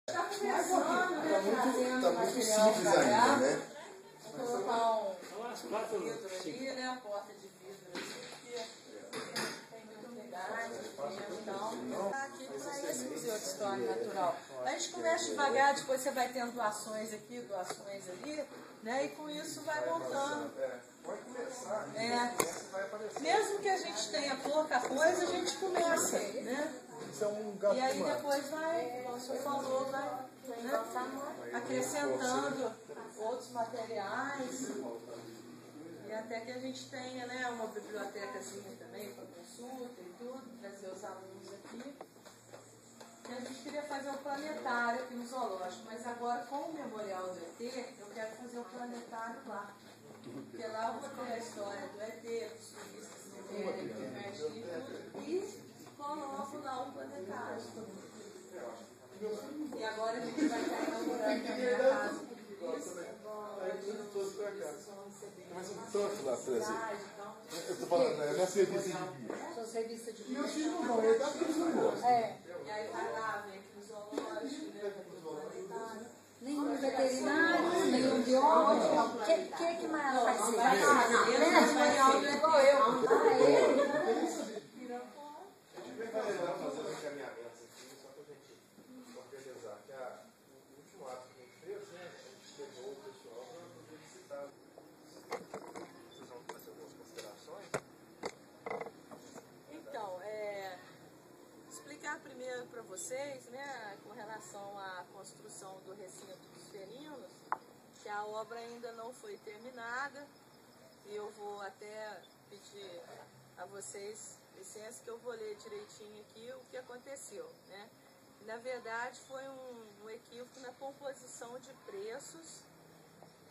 Está começando, né? Fazendo Tá muito material simples ainda, né? Vou colocar um vidro ali, né? A porta de vidro ali, que tem utilidade, então. Tá aqui para esse Museu de História Natural. A gente começa devagar, depois você vai tendo doações aqui, doações ali, né? E com isso vai montando. Pode começar. Mesmo que a gente tenha pouca coisa, a gente começa, né? Isso é um gasto E aí humano. depois vai, como o senhor falou, vai, né, acrescentando outros materiais. E até que a gente tenha, né, uma bibliotecazinha também para consulta e tudo, trazer os alunos aqui. E a gente queria fazer um planetário aqui no zoológico, mas agora com o Memorial do ET, eu quero fazer um planetário lá. Porque lá eu vou ter a história do ET, dos turistas que querem divertir e tudo, e coloco lá um planetário. E agora a gente vai estar inaugurando também a casa do turista. Mas um tanto lá, por exemplo. Eu tô falando, né? Minha serviço de guia. Suas revistas de Meus filhos não vão, ele tá porque eles não gostam. E aí vai lá, vem aqui no zoológico, né? Planetário. Nenhum veterinário, nenhum biólogo. O que mais vai ser? Vai ser igual eu. Fazer os encaminhamentos aqui, só para a gente organizar. Que o último ato que a gente fez, né? A gente levou o pessoal para visitar. Vocês vão fazer algumas considerações? Então, explicar primeiro para vocês, né, com relação à construção do recinto dos felinos, que a obra ainda não foi terminada, e eu vou até pedir a vocês licença que eu vou ler direitinho aqui o que aconteceu, né? Na verdade, foi um equívoco na composição de preços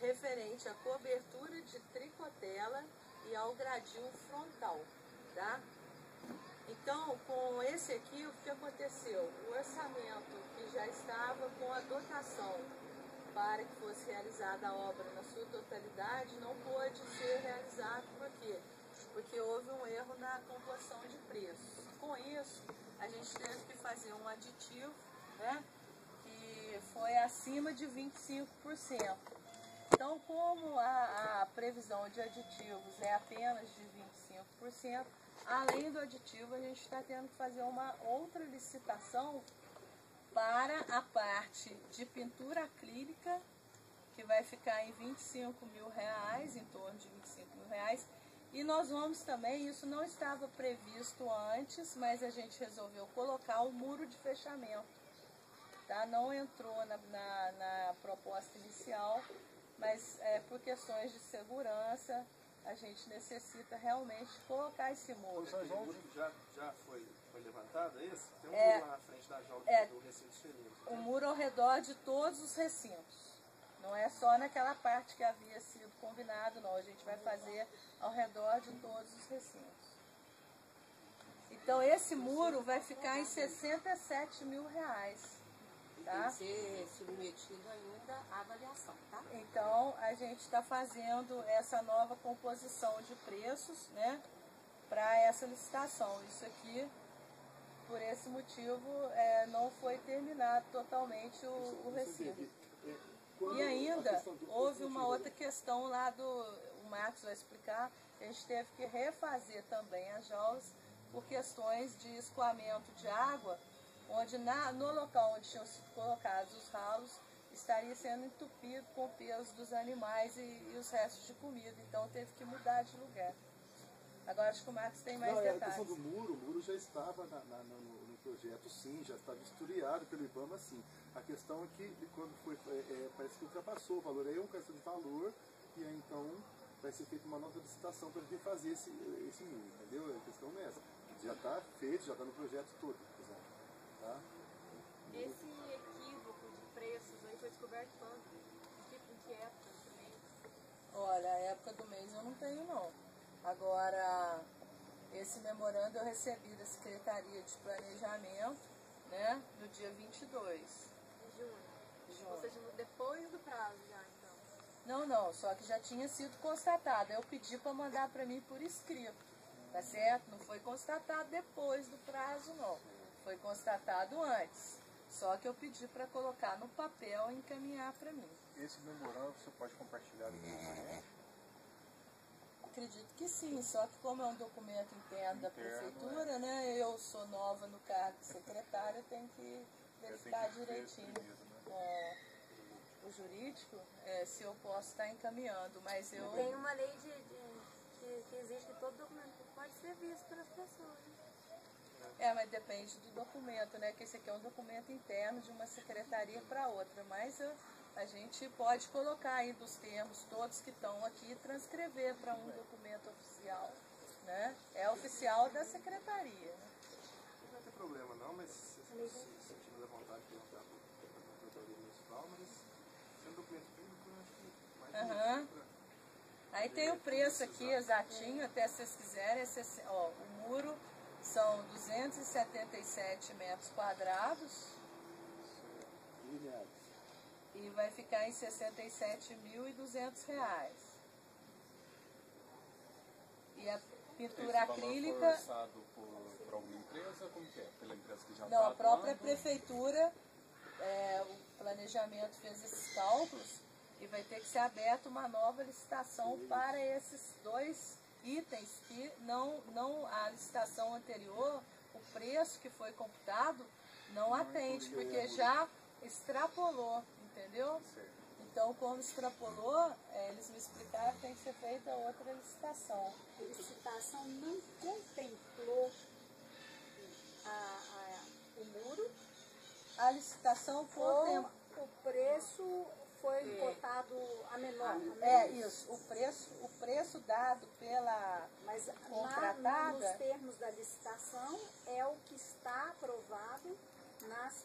referente à cobertura de tricotela e ao gradil frontal, tá? Então, com esse equívoco, o que aconteceu? O orçamento que já estava com a dotação para que fosse realizada a obra na sua totalidade não pôde ser realizado. Por quê? Porque houve um erro na composição de preços. Com isso, a gente teve que fazer um aditivo, né, que foi acima de 25%. Então, como a previsão de aditivos é apenas de 25%, além do aditivo, a gente está tendo que fazer uma outra licitação para a parte de pintura acrílica, que vai ficar em R$25 mil, em torno de R$25 mil. E nós vamos também, isso não estava previsto antes, mas a gente resolveu colocar o muro de fechamento. Tá? Não entrou na proposta inicial, mas por questões de segurança, a gente necessita realmente colocar esse muro. O muro já foi levantado, é isso? Tem um muro lá na frente da jaula do recinto felino. O muro ao redor de todos os recintos. Não é só naquela parte que havia sido combinado, não. A gente vai fazer ao redor de todos os recintos. Então, esse muro vai ficar em R$67 mil. Tá? Tem que ser submetido ainda à avaliação, tá? Então, a gente está fazendo essa nova composição de preços, né, para essa licitação. Isso aqui, por esse motivo, não foi terminado totalmente o recinto. E ainda houve uma outra questão lá o Marcos vai explicar, a gente teve que refazer também as jaulas por questões de escoamento de água, onde no local onde tinham sido colocados os ralos, estaria sendo entupido com o peso dos animais e os restos de comida, então teve que mudar de lugar. Agora acho que o Marcos tem mais detalhes. A questão do muro, o muro já estava no projeto, sim, já estava historiado pelo IBAMA, sim. A questão é que quando foi, parece que ultrapassou o valor, aí é uma questão de valor, e aí então vai ser feita uma nova licitação para refazer esse muro, entendeu? A questão é essa. Já está feito, já está no projeto todo, tá? Esse equívoco de preços aí foi descoberto quando? Em que época do mês? Olha, a época do mês eu não tenho, não. Agora, esse memorando eu recebi da Secretaria de Planejamento, né, no dia 22. De junho. Ou seja, depois do prazo já, então. Não, só que já tinha sido constatado. Eu pedi para mandar para mim por escrito, tá certo? Não foi constatado depois do prazo, não. Foi constatado antes. Só que eu pedi para colocar no papel e encaminhar para mim. Esse memorando você pode compartilhar com a Acredito que sim, só que como é um documento interno da prefeitura, né? Eu sou nova no cargo de secretária, eu tenho que verificar direitinho o jurídico, se eu posso estar encaminhando, mas eu... Tem uma lei que exige que todo documento pode ser visto pelas pessoas. Mas depende do documento, né? Que esse aqui é um documento interno de uma secretaria para outra, mas a gente pode colocar aí dos termos todos que estão aqui e transcrever para um documento oficial, né? É oficial da secretaria. Né? Não vai ter problema não, mas se sentindo a vontade de perguntar para a Secretaria Municipal, mas sendo documento público, eu acho que mais Aí tem o preço aqui exatinho, até se vocês quiserem, o muro são 277 metros quadrados e vai ficar em R$ 67.200. E a pintura acrílica... Esse valor foi orçado por alguma empresa? Como que é? Pela empresa que já Não, está a própria atuando? prefeitura, o planejamento fez esses cálculos e vai ter que ser aberta uma nova licitação para esses dois itens que a licitação anterior, o preço que foi computado, não atende, porque já extrapolou, entendeu? Então, como extrapolou, eles me explicaram que tem que ser feita outra licitação. A licitação não contemplou o muro, A licitação ou o preço foi cotado a menor. Isso. O preço dado pela Mas contratada... nos termos da licitação é o que está aprovado nas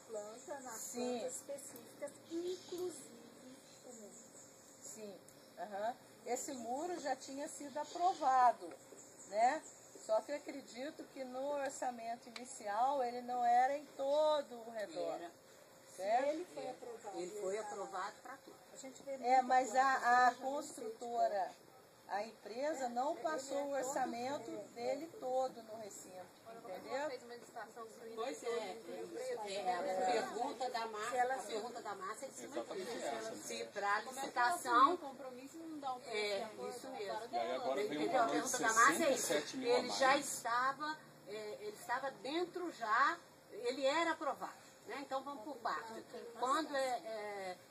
plantas específicas, inclusive o muro. Sim. Esse muro já tinha sido aprovado, né? Só que eu acredito que no orçamento inicial ele não era em todo o redor. Certo? Ele foi aprovado. Ele foi aprovado para tudo. A gente vê Mas a construtora, a empresa, não passou o orçamento dele todo no recinto, entendeu? Fez uma licitação com Pois a pergunta da massa é de cima disso. Se para a licitação, um compromisso não dá um isso mesmo. E aí agora vem um Entendeu? A valor de pergunta da massa é isso. 67 mil a Ele mais. já estava, ele estava dentro já, ele era aprovado. Né? Então vamos por parte. Quando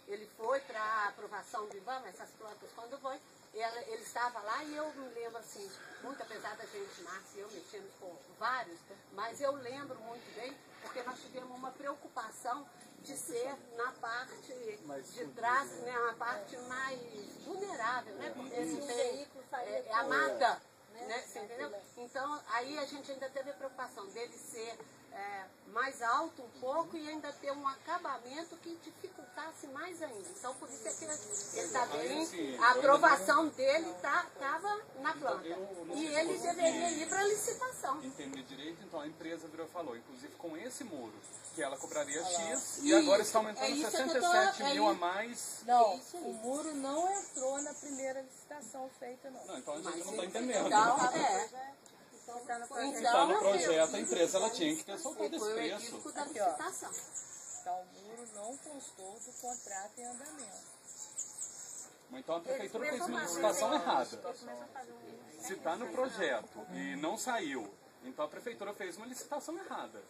ele foi para a aprovação do IBAMA, essas plantas, quando foi, ele estava lá e eu me lembro assim, muito apesar da gente, Márcia e eu mexemos com vários, mas eu lembro muito bem, porque nós tivemos uma preocupação de ser na parte de trás, né, a parte mais vulnerável, né? Porque esse veículo é a mata, né? Você entendeu? Então aí a gente ainda teve a preocupação dele ser mais alto um pouco e ainda ter um acabamento que dificultasse mais ainda. Então, por isso é que ele está bem, a aprovação dele estava na planta. E ele deveria ir para a licitação. Entender direito, então a empresa virou e falou, inclusive com esse muro, que ela cobraria X e agora está aumentando 67 mil a mais. Não, o muro não entrou na primeira licitação feita, não. Não, então a gente não está entendendo. Então, Está no projeto, a empresa ela tinha que ter soltado esse foi o preço. equívoco da licitação. Então, o muro não constou do contrato em andamento. Então a prefeitura fez uma licitação errada. Se está no projeto e não saiu, então a prefeitura fez uma licitação errada.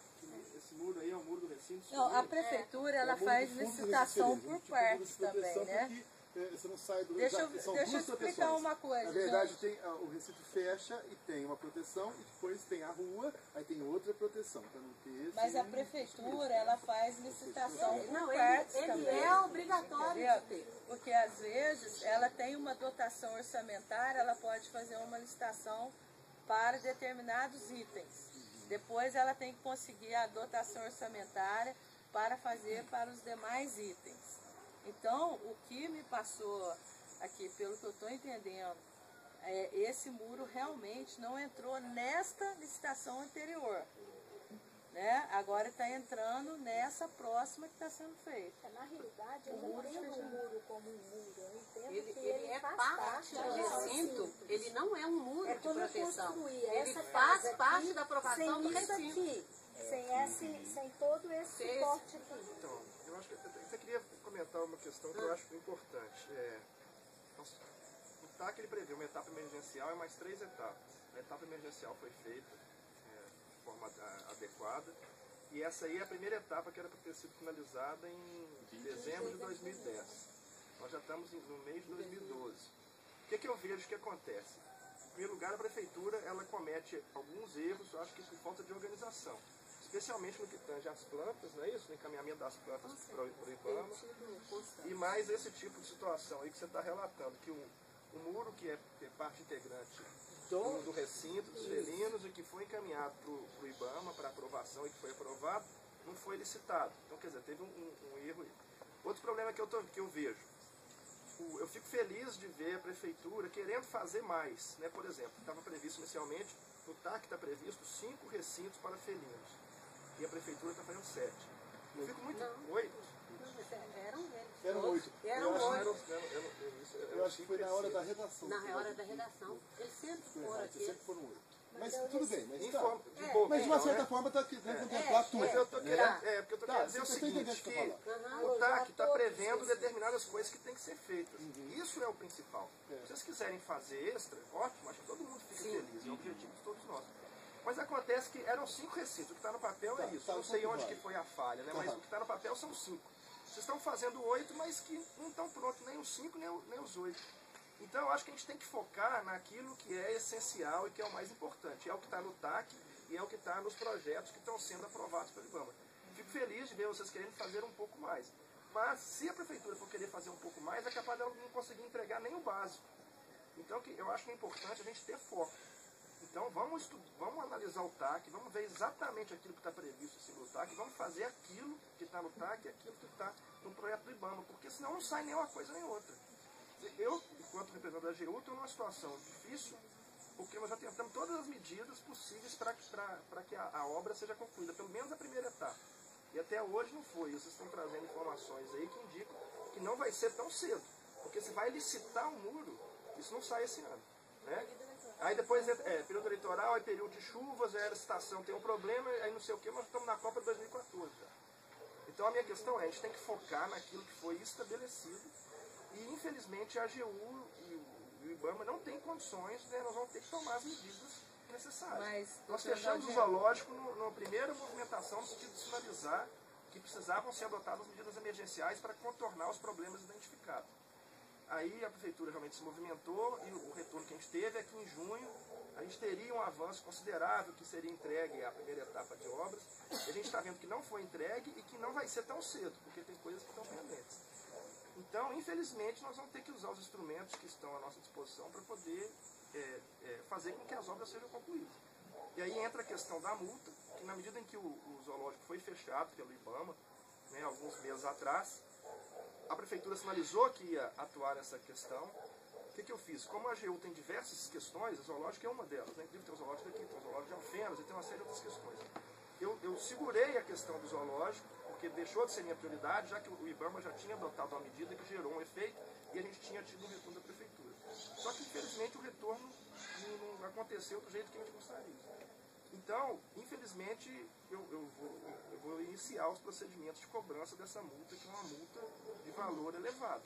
Esse muro aí é o muro do recinto. Não, a prefeitura ela faz licitação por partes também, né? Você não sai do... Deixa eu são te duas explicar proteções. uma coisa, Na verdade, gente. tem, o recinto fecha e tem uma proteção, e depois tem a rua, aí tem outra proteção. Para não ter esse... Mas a prefeitura, ela faz licitação por Não, partes ele também. é obrigatório de ter. Porque às vezes ela tem uma dotação orçamentária, ela pode fazer uma licitação para determinados itens. Depois ela tem que conseguir a dotação orçamentária para fazer para os demais itens. Então, o que me passou aqui, pelo que eu estou entendendo, esse muro realmente não entrou nesta licitação anterior. Né? Agora está entrando nessa próxima que está sendo feita. Na realidade, eu não entendo o muro como um muro. Eu entendo que Ele é faz parte do recinto, ele não é um muro de quando eu proteção. construí Ele essa faz casa parte aqui, da aprovação do sem isso recinto. aqui, sem todo esse suporte aqui. Então, eu acho que eu até queria comentar uma questão que eu acho importante. O TAC ele prevê uma etapa emergencial e mais 3 etapas. A etapa emergencial foi feita de forma adequada. E essa aí é a primeira etapa que era para ter sido finalizada em dezembro de 2010. Nós já estamos no mês de 2012. O que eu vejo que acontece? Em primeiro lugar, a prefeitura ela comete alguns erros, eu acho que por falta de organização. Especialmente no que tange às plantas, não é isso? No encaminhamento das plantas para o IBAMA. E mais esse tipo de situação aí que você está relatando, que o muro que é parte integrante do recinto dos felinos e que foi encaminhado para o IBAMA para aprovação e que foi aprovado, não foi licitado. Então, quer dizer, teve um erro aí. Outro problema que eu vejo, eu fico feliz de ver a prefeitura querendo fazer mais. Né? Por exemplo, estava previsto inicialmente, no TAC está previsto 5 recintos para felinos. E a prefeitura está fazendo 7. Eu fico muito... 8? Eram 8. Eu acho que foi na hora da redação. Na hora da redação. Eles sempre foram aqui. Sempre foram 8. Mas tudo bem, mas Mas de uma certa forma está querendo contemplar tudo. Mas eu estou querendo, porque eu estou querendo dizer o seguinte, que o TAC está prevendo determinadas coisas que têm que ser feitas. Isso é o principal. Se vocês quiserem fazer extra, ótimo, acho que todo mundo fica feliz, é o objetivo de todos nós. Mas acontece que eram 5 recintos, o que está no papel é isso. Não sei onde que foi a falha, né? Mas o que está no papel são 5. Vocês estão fazendo 8, mas que não estão prontos, nem os 5, nem os 8. Então eu acho que a gente tem que focar naquilo que é essencial e que é o mais importante. É o que está no TAC e é o que está nos projetos que estão sendo aprovados pelo IBAMA. Fico feliz de ver vocês querendo fazer um pouco mais. Mas se a prefeitura for querer fazer um pouco mais, é capaz dela não conseguir entregar nem o básico. Então eu acho que é importante a gente ter foco. Então vamos analisar o TAC, vamos ver exatamente aquilo que está previsto no TAC, vamos fazer aquilo que está no TAC e aquilo que está no projeto do IBAMA, porque senão não sai nem uma coisa nem outra. Eu, enquanto representante da AGU, estou numa situação difícil, porque nós já tentamos todas as medidas possíveis para que a obra seja concluída, pelo menos a primeira etapa. E até hoje não foi. Vocês estão trazendo informações aí que indicam que não vai ser tão cedo, porque se vai licitar o muro, isso não sai esse ano. Né? Aí depois período eleitoral, aí período de chuvas, aí a licitação tem um problema, aí não sei o que, nós estamos na Copa 2014 já. Então a minha questão é, a gente tem que focar naquilo que foi estabelecido. E, infelizmente, a AGU e o IBAMA não têm condições, né, nós vamos ter que tomar as medidas necessárias. Nós fechamos o zoológico na primeira movimentação, no sentido de sinalizar que precisavam ser adotadas medidas emergenciais para contornar os problemas identificados. Aí a prefeitura realmente se movimentou e o retorno que a gente teve é que em junho a gente teria um avanço considerável que seria entregue a primeira etapa de obras. E a gente está vendo que não foi entregue e que não vai ser tão cedo, porque tem coisas que estão pendentes. Então, infelizmente, nós vamos ter que usar os instrumentos que estão à nossa disposição para poder fazer com que as obras sejam concluídas. E aí entra a questão da multa, que na medida em que o zoológico foi fechado pelo IBAMA, né, alguns meses atrás, a prefeitura sinalizou que ia atuar nessa questão. O que eu fiz? Como a AGU tem diversas questões, o zoológico é uma delas, né? Inclusive tem o zoológico daqui, tem o zoológico de Alfenas e tem uma série de outras questões. Eu segurei a questão do zoológico, porque deixou de ser minha prioridade, já que o IBAMA já tinha adotado uma medida que gerou um efeito e a gente tinha tido um retorno da prefeitura. Só que, infelizmente, o retorno não aconteceu do jeito que a gente gostaria. Então, infelizmente, eu vou iniciar os procedimentos de cobrança dessa multa, que é uma multa de valor elevado.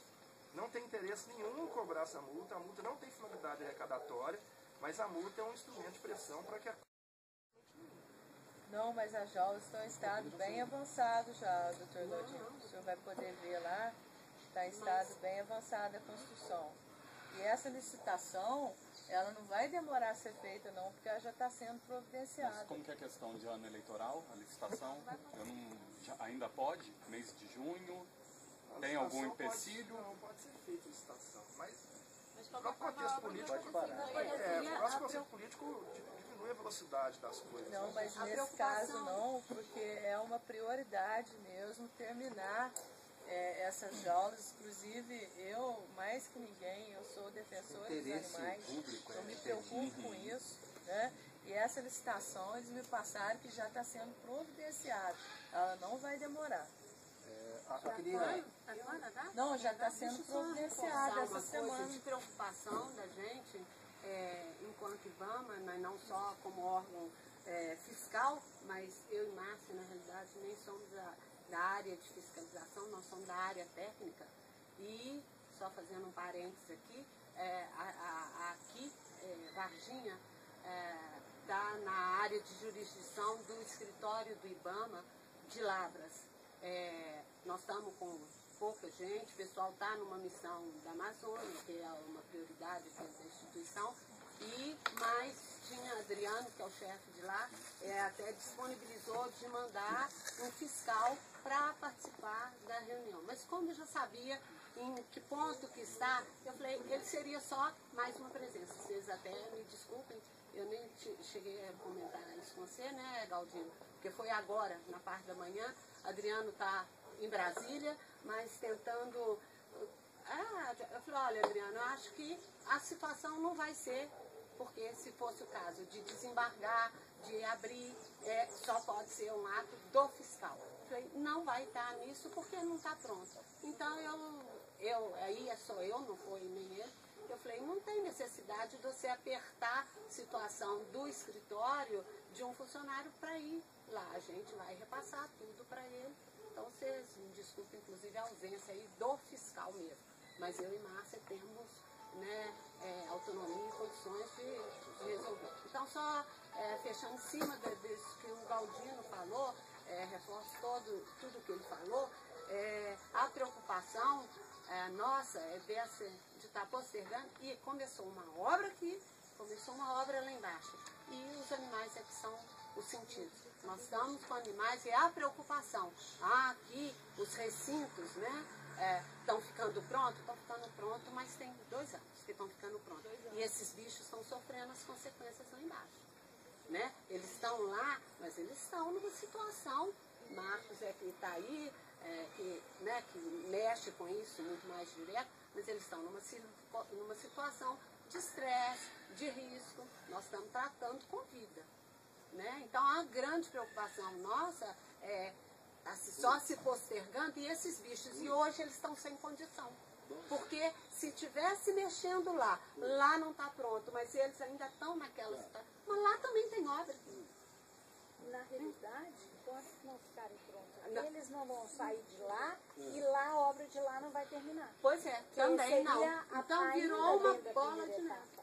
Não tem interesse nenhum em cobrar essa multa, a multa não tem finalidade arrecadatória, mas a multa é um instrumento de pressão para que a... Não, mas as jaulas estão em estado bem avançado já, doutor Lodinho. O senhor vai poder ver lá, está em estado bem avançado a construção. E essa licitação, ela não vai demorar a ser feita não, porque ela já está sendo providenciada. Mas como que é a questão de ano eleitoral, a licitação? Ainda pode? Mês de junho? Tem algum empecilho? Não pode ser feita a licitação, mas o próprio contexto político o próximo contexto político diminui a velocidade das coisas. Não, mas nesse caso não, porque é uma prioridade mesmo terminar essas jaulas. Inclusive, eu, mais que ninguém, eu sou defensora dos animais, eu me preocupo com isso, né? E essa licitação, eles me passaram que já está sendo providenciada, ela não vai demorar. Não, já está sendo providenciada essa semana. De preocupação da gente, enquanto IBAMA, mas não só como órgão fiscal, mas eu e Márcia, na realidade, nem somos da área de fiscalização, nós somos da área técnica. E, só fazendo um parênteses aqui, Varginha está na área de jurisdição do escritório do IBAMA de Lavras. Nós estamos com pouca gente, o pessoal está numa missão da Amazônia, que é uma prioridade da instituição, mas tinha Adriano, que é o chefe de lá, até disponibilizou de mandar um fiscal para participar da reunião. Mas como eu já sabia em que ponto que está, eu falei, ele seria só mais uma presença. Vocês até me desculpem, eu nem cheguei a comentar isso com você, né, Galdino? Porque foi agora, na parte da manhã, Adriano está em Brasília, mas tentando... eu falei, olha, Adriano, eu acho que a situação não vai ser, porque se fosse o caso de desembargar, de abrir, só pode ser um ato do fiscal. Eu falei, não vai estar nisso porque não está pronto. Então, aí é só eu, não foi nem ele. Eu falei, não tem necessidade de você apertar a situação do escritório de um funcionário para ir lá. A gente vai repassar tudo para ele. Então, vocês me desculpem, inclusive, a ausência aí do fiscal mesmo. Mas eu e Márcia temos, né, autonomia e condições de resolver. Então, só fechando em cima disso que o Galdino falou, reforço tudo que ele falou, a preocupação nossa é de estar postergando, e começou uma obra aqui, começou uma obra lá embaixo. E os animais é que são os sentidos. Nós estamos com animais e a preocupação. Aqui os recintos, né, estão ficando prontos, mas tem 2 anos que estão ficando prontos. E esses bichos estão sofrendo as consequências lá embaixo. Né? Eles estão lá, mas eles estão numa situação, Marcos que está aí, que mexe com isso muito mais direto, mas eles estão numa situação de estresse, de risco, nós estamos tratando com vida. Né? Então a grande preocupação nossa é só se postergando, e esses bichos, e hoje eles estão sem condição. Porque se estivesse mexendo lá não está pronto, mas eles ainda estão naquela situação. Mas lá também tem obra. Na realidade, enquanto não ficarem prontos, eles não vão sair de lá e lá a obra de lá não vai terminar. Pois é, também não. Então virou uma bola de neve.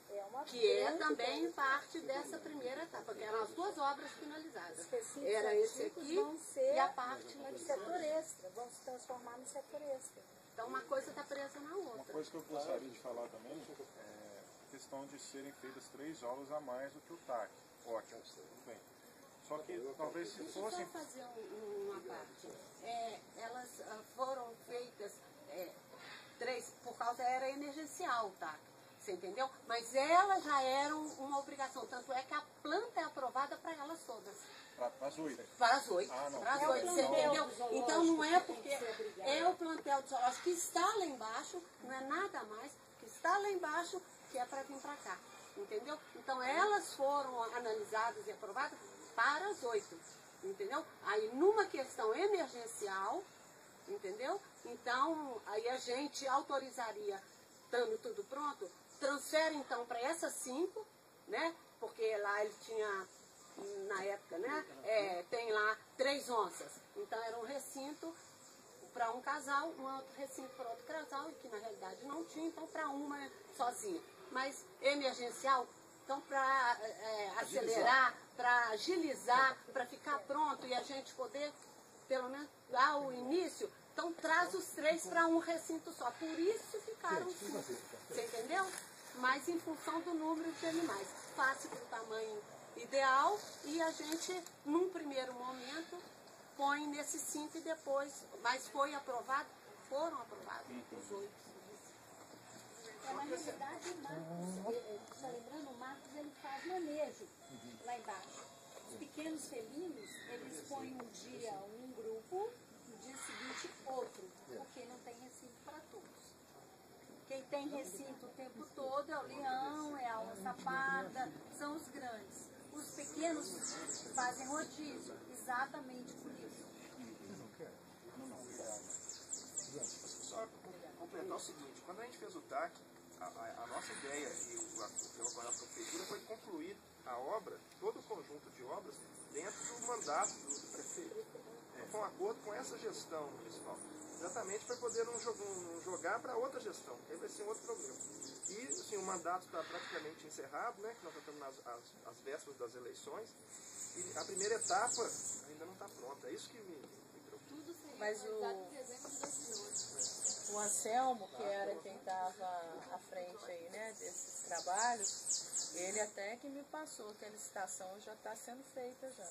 Que é também parte dessa primeira etapa, que eram as 2 obras finalizadas. Era esse aqui e a parte lá de setor extra, vão se transformar no setor extra. Então uma coisa está presa na outra. Uma coisa que eu gostaria de falar também é a questão de serem feitas 3 aulas a mais do que o TAC. Ótimo, tudo bem. Só que talvez se fossem... Deixa eu só fazer uma parte. Elas foram feitas 3, por causa era emergencial, tá? Você entendeu? Mas elas já eram uma obrigação. Tanto é que a planta é aprovada para elas todas. Para as 8? Para as 8. Ah, não. Para as 8, você entendeu? Então não é porque é o plantel do zoológico que está lá embaixo, não é nada mais, que está lá embaixo, que é para vir para cá. Entendeu? Então elas foram analisadas e aprovadas para as 8. Entendeu? Aí numa questão emergencial, entendeu? Então aí a gente autorizaria, estando tudo pronto, transfere então para essas 5, né? Porque lá ele tinha, na época, né? Tem lá 3 onças. Então era um recinto para um casal, um outro recinto para outro casal, e que na realidade não tinha, então para uma sozinha. Mas emergencial, então para acelerar, para agilizar, para ficar pronto e a gente poder, pelo menos lá o início, então traz os 3 para um recinto só. Por isso ficaram 5. Você entendeu? Mas em função do número de animais. Fácil para o tamanho ideal, e a gente, num primeiro momento, põe nesses 5 e depois, mas foram aprovados os 8. Na realidade, o Marcos, só lembrando, o Marcos ele faz manejo lá embaixo. Os pequenos felinos, eles põem um dia um grupo, no dia seguinte outro, porque não tem recinto para todos. Quem tem recinto o tempo todo é o leão, é a onça parda, são os grandes. Os pequenos fazem rodízio, exatamente por isso. Só completar o seguinte, quando a gente fez o TAC, a nossa ideia e agora a prefeitura foi concluir a obra, todo o conjunto de obras, dentro do mandato do prefeito. Com um acordo com essa gestão municipal. Exatamente para poder não jogar para outra gestão, que aí vai ser um outro problema. E assim, o mandato está praticamente encerrado, né, que nós estamos às vésperas das eleições, e a primeira etapa ainda não está pronta. É isso que me preocupa. Mas o Anselmo, que era quem estava à frente aí, né, desses trabalhos, ele até que me passou que a licitação já está sendo feita já.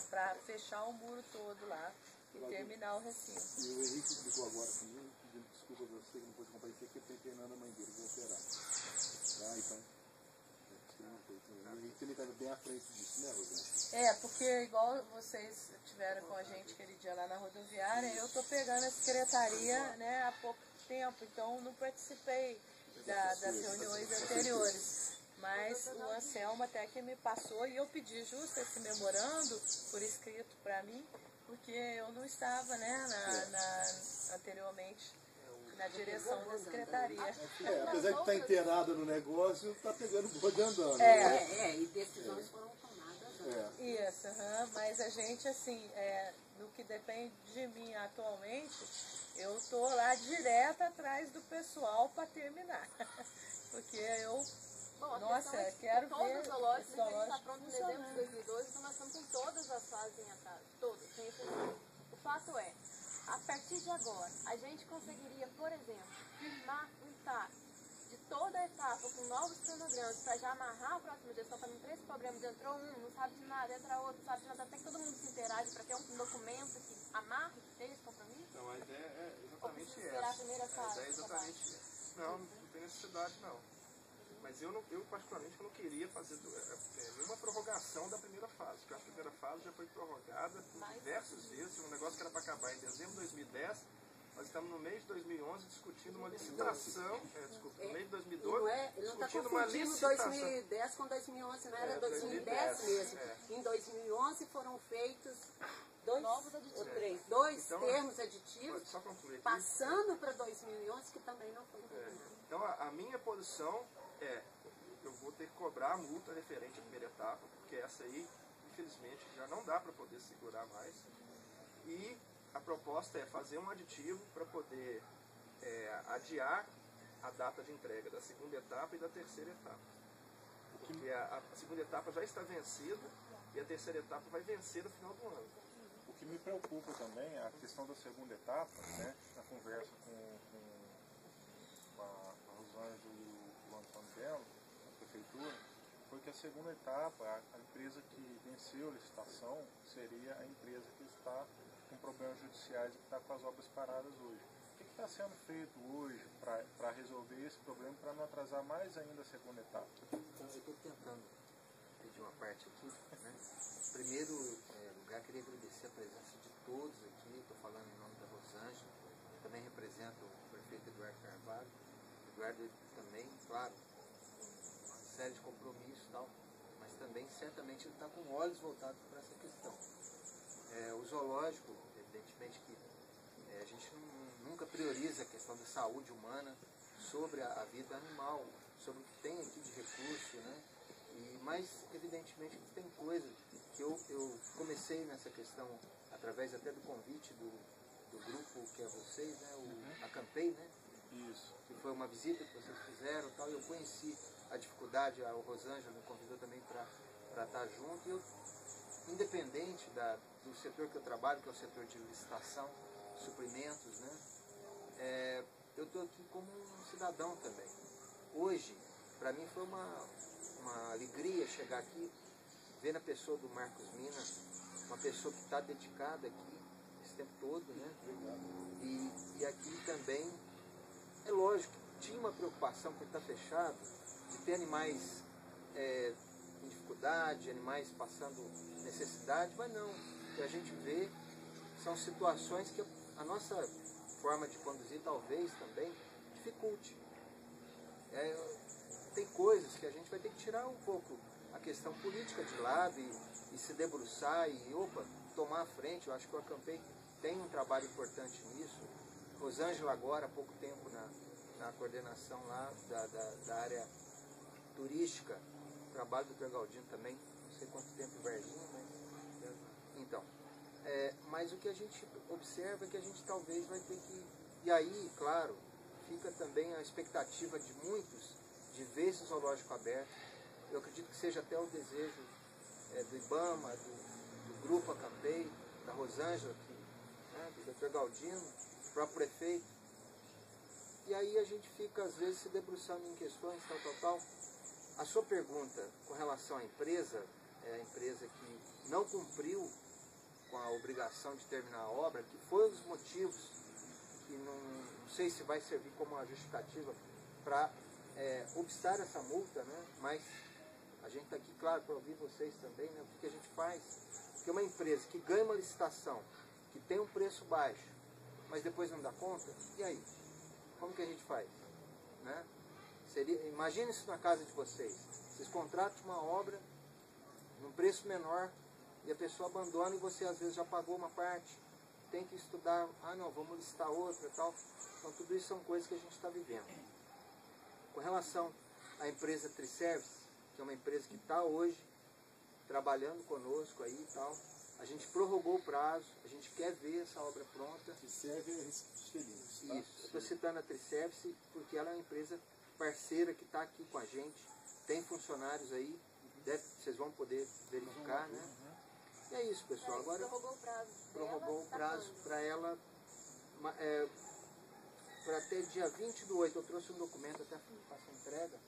Para fechar o muro todo lá e terminar o recinto. E o Henrique ligou agora comigo, pedindo desculpa a você que não pôde comparecer, que ele está internando a mãe dele, vou operar. Tá, então. O Henrique também está bem à frente disso, né, Rosângela? Porque igual vocês tiveram com a gente aquele dia lá na rodoviária, eu estou pegando a secretaria, né, há pouco tempo, então não participei das reuniões anteriores. Mas o Anselmo até que me passou e eu pedi justo esse memorando por escrito para mim, porque eu não estava, né, anteriormente na direção da secretaria. Apesar de estar inteirada no negócio, está pegando o bode andando. E decisões foram tomadas. Isso, mas a gente, assim, no que depende de mim atualmente, eu estou lá direto atrás do pessoal para terminar. Porque eu... Bom, nossa, é quero todos ver os zoológicos, a gente está zoológico pronto em dezembro de 2012, então nós estamos com todas as fases em atraso, todas, sem exceção. O fato é, a partir de agora, a gente conseguiria, por exemplo, firmar um TAC de toda a etapa com novos cronogramas para já amarrar a próxima gestão, para não ter esse problema de entrou um, não sabe de nada, entra outro, não sabe de nada, até que todo mundo se interage para ter um documento que amarre esse compromisso? Então a ideia é exatamente esperar a essa. primeira fase, A ideia é exatamente essa. Não tem necessidade não. Mas eu particularmente não queria fazer nenhuma prorrogação da primeira fase, porque a primeira fase já foi prorrogada por diversas vezes, um negócio que era para acabar em dezembro de 2010, nós estamos no mês de 2011 discutindo uma licitação, no mês de 2012, Ele não está discutindo uma confundindo licitação. 2010 com 2011, não era 2010 mesmo. Em 2011 foram feitos dois termos aditivos, só concluir aqui. passando para 2011, que também não foi terminado. Então a minha posição eu vou ter que cobrar a multa referente à primeira etapa, porque essa aí, infelizmente, já não dá para poder segurar mais. E a proposta é fazer um aditivo para poder adiar a data de entrega da segunda etapa e da terceira etapa. Porque a segunda etapa já está vencida e a terceira etapa vai vencer no final do ano. O que me preocupa também é a questão da segunda etapa, né, na conversa com a Rosângela e o Antônio Belo, da prefeitura, foi que a segunda etapa, a empresa que venceu a licitação, seria a empresa que está com problemas judiciais e que está com as obras paradas hoje. O que está sendo feito hoje para resolver esse problema, para não atrasar mais ainda a segunda etapa? Então, eu estou tentando pedir uma parte aqui, né? Primeiro lugar, queria agradecer a presença de todos aqui, estou falando em nome da Rosângela, também represento o prefeito Eduardo Carvalho. Eduardo também, claro, uma série de compromissos e tal, mas também certamente ele está com olhos voltados para essa questão. O zoológico, evidentemente que a gente nunca prioriza a questão da saúde humana sobre a vida animal, sobre o que tem aqui de recurso, né? Mas evidentemente que tem coisa que eu comecei nessa questão através até do convite do grupo que é vocês, né? A Campei, né? Isso. Que foi uma visita que vocês fizeram e tal, eu conheci a dificuldade, a Rosângela me convidou também para estar junto, e eu, independente do setor que eu trabalho, que é o setor de licitação, suprimentos, né? Eu estou aqui como um cidadão também. Hoje, para mim foi uma alegria chegar aqui, ver a pessoa do Marcos Mina, uma pessoa que está dedicada aqui esse tempo todo, né? E aqui também, é lógico, tinha uma preocupação por estar fechado, de ter animais em dificuldade, animais passando necessidade, mas não. O que a gente vê são situações que a nossa forma de conduzir talvez também dificulte. Tem coisas que a gente vai ter que tirar um pouco a questão política de lado e se debruçar e, tomar a frente. Eu acho que o Acampei tem um trabalho importante nisso. Rosângela agora, há pouco tempo, na coordenação lá da área turística, trabalho do Dr. Galdino também, não sei quanto tempo em Varginha, mas... Então, mas o que a gente observa é que a gente talvez vai ter que... E aí, claro, fica também a expectativa de muitos de ver esse zoológico aberto. Eu acredito que seja até o desejo do IBAMA, do Grupo Acampei, da Rosângela, do Dr. Galdino, do próprio prefeito. E aí a gente fica, às vezes, se debruçando em questões, tal. A sua pergunta com relação à empresa, a empresa que não cumpriu com a obrigação de terminar a obra, que foi um dos motivos que não sei se vai servir como uma justificativa para obstar essa multa, né? Mas a gente está aqui, claro, para ouvir vocês também, né? O que a gente faz? Porque uma empresa que ganha uma licitação, que tem um preço baixo, mas depois não dá conta, e aí? Como que a gente faz? Né? Imagine isso na casa de vocês. Vocês contratam uma obra num preço menor e a pessoa abandona e você às vezes já pagou uma parte, tem que estudar, não, vamos licitar outra e tal. Então tudo isso são coisas que a gente está vivendo. Com relação à empresa Triservice, que é uma empresa que está hoje trabalhando conosco aí e tal, a gente prorrogou o prazo, a gente quer ver essa obra pronta. Triservice é Recifes Felinos, tá? Isso, eu estou citando a Triservice porque ela é uma empresa parceira que está aqui com a gente, tem funcionários aí, vocês vão poder verificar, né? E é isso, pessoal. Agora prorrogou o prazo para ela, para até dia 20/8. Eu trouxe um documento, até faço a entrega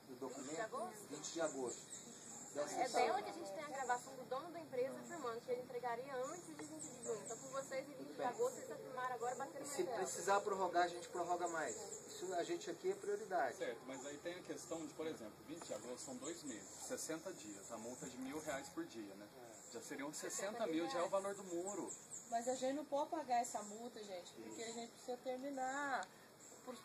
do documento, 20 de agosto. É dela que a gente tem a gravação do dono da empresa afirmando que ele entregaria antes de 20 de junho. Então, com vocês, em 20 de agosto, eles afirmaram agora, bateram mais. Se precisar prorrogar, a gente prorroga mais. Isso a gente aqui é prioridade. Certo, mas aí tem a questão de, por exemplo, 20 de agosto são 2 meses, 60 dias, a multa é de R$1.000 por dia, né? Já seriam 60 mil, já é o valor do muro. Mas a gente não pode pagar essa multa, gente, porque a gente precisa terminar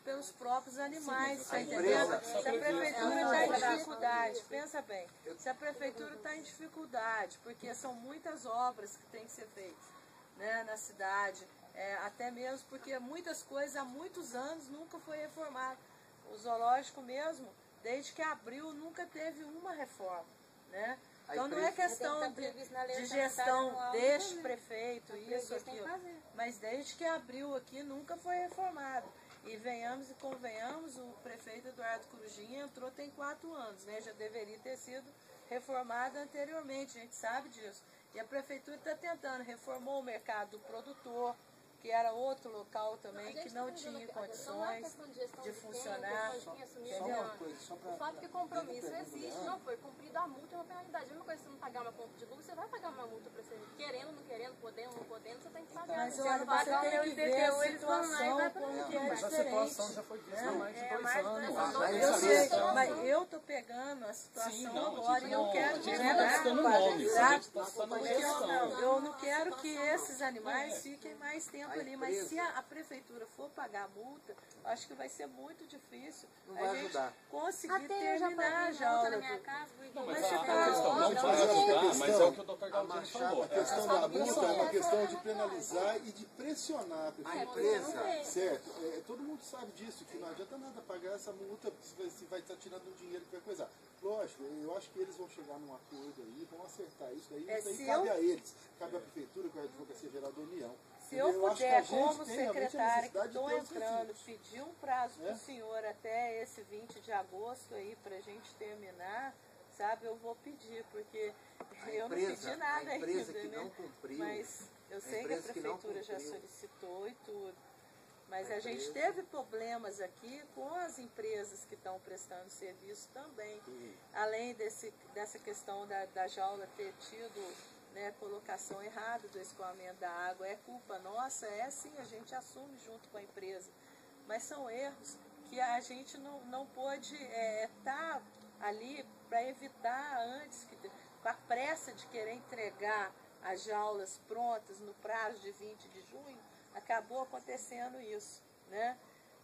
pelos próprios animais, Sim, tá entendendo? Se a prefeitura está em dificuldade, pensa bem, se a prefeitura está em dificuldade, porque são muitas obras que têm que ser feitas, né, na cidade, até mesmo porque muitas coisas há muitos anos nunca foi reformado. O zoológico mesmo, desde que abriu, nunca teve uma reforma, né? Então não é questão de gestão deste prefeito, isso, aquilo, mas desde que abriu aqui nunca foi reformado. E venhamos e convenhamos, o prefeito Eduardo Corujinha entrou tem 4 anos, né? Já deveria ter sido reformado anteriormente, a gente sabe disso. E a prefeitura está tentando, reformou o mercado do produtor, que era outro local também que não tinha condições de funcionar. O fato que o compromisso existe, não foi cumprido, a multa é uma penalidade. A mesma coisa, se você não pagar uma conta de luz, você vai pagar uma multa para você. Querendo, não querendo, podendo, não podendo, você tem que pagar. Mas olha, você tem que ver a situação como que é Mas a situação já foi vista há mais de 2 anos. Eu sei, mas eu estou pegando a situação agora e eu quero terminar. Eu não quero que esses animais fiquem mais tempo ali, mas se a prefeitura for pagar a multa, acho que vai ser muito difícil a gente conseguir terminar a jaula. Não, mas a questão não vai ajudar, mas é o que o Dr. Galdino falou. A questão da multa é uma questão de penalizar e de pressionar a prefeitura. Certo? Todo mundo sabe disso, que não adianta nada pagar essa multa se vai estar tirando o dinheiro que vai coisar. Lógico, eu acho que eles vão chegar num acordo aí, vão acertar isso aí, cabe a eles, cabe à prefeitura, com a Advocacia Geral da União. Se eu puder, como secretária que estou entrando, pedir um prazo para o senhor até esse 20 de agosto aí para a gente terminar, sabe, eu vou pedir, porque eu não pedi nada ainda, né? Mas eu sei que a prefeitura já solicitou e tudo. Mas a gente teve problemas aqui com as empresas que estão prestando serviço também. Além dessa questão da jaula ter tido, né, colocação errada do escoamento da água, é culpa nossa, sim, a gente assume junto com a empresa. Mas são erros que a gente não pôde estar ali para evitar antes, com a pressa de querer entregar as jaulas prontas no prazo de 20 de junho, acabou acontecendo isso, né?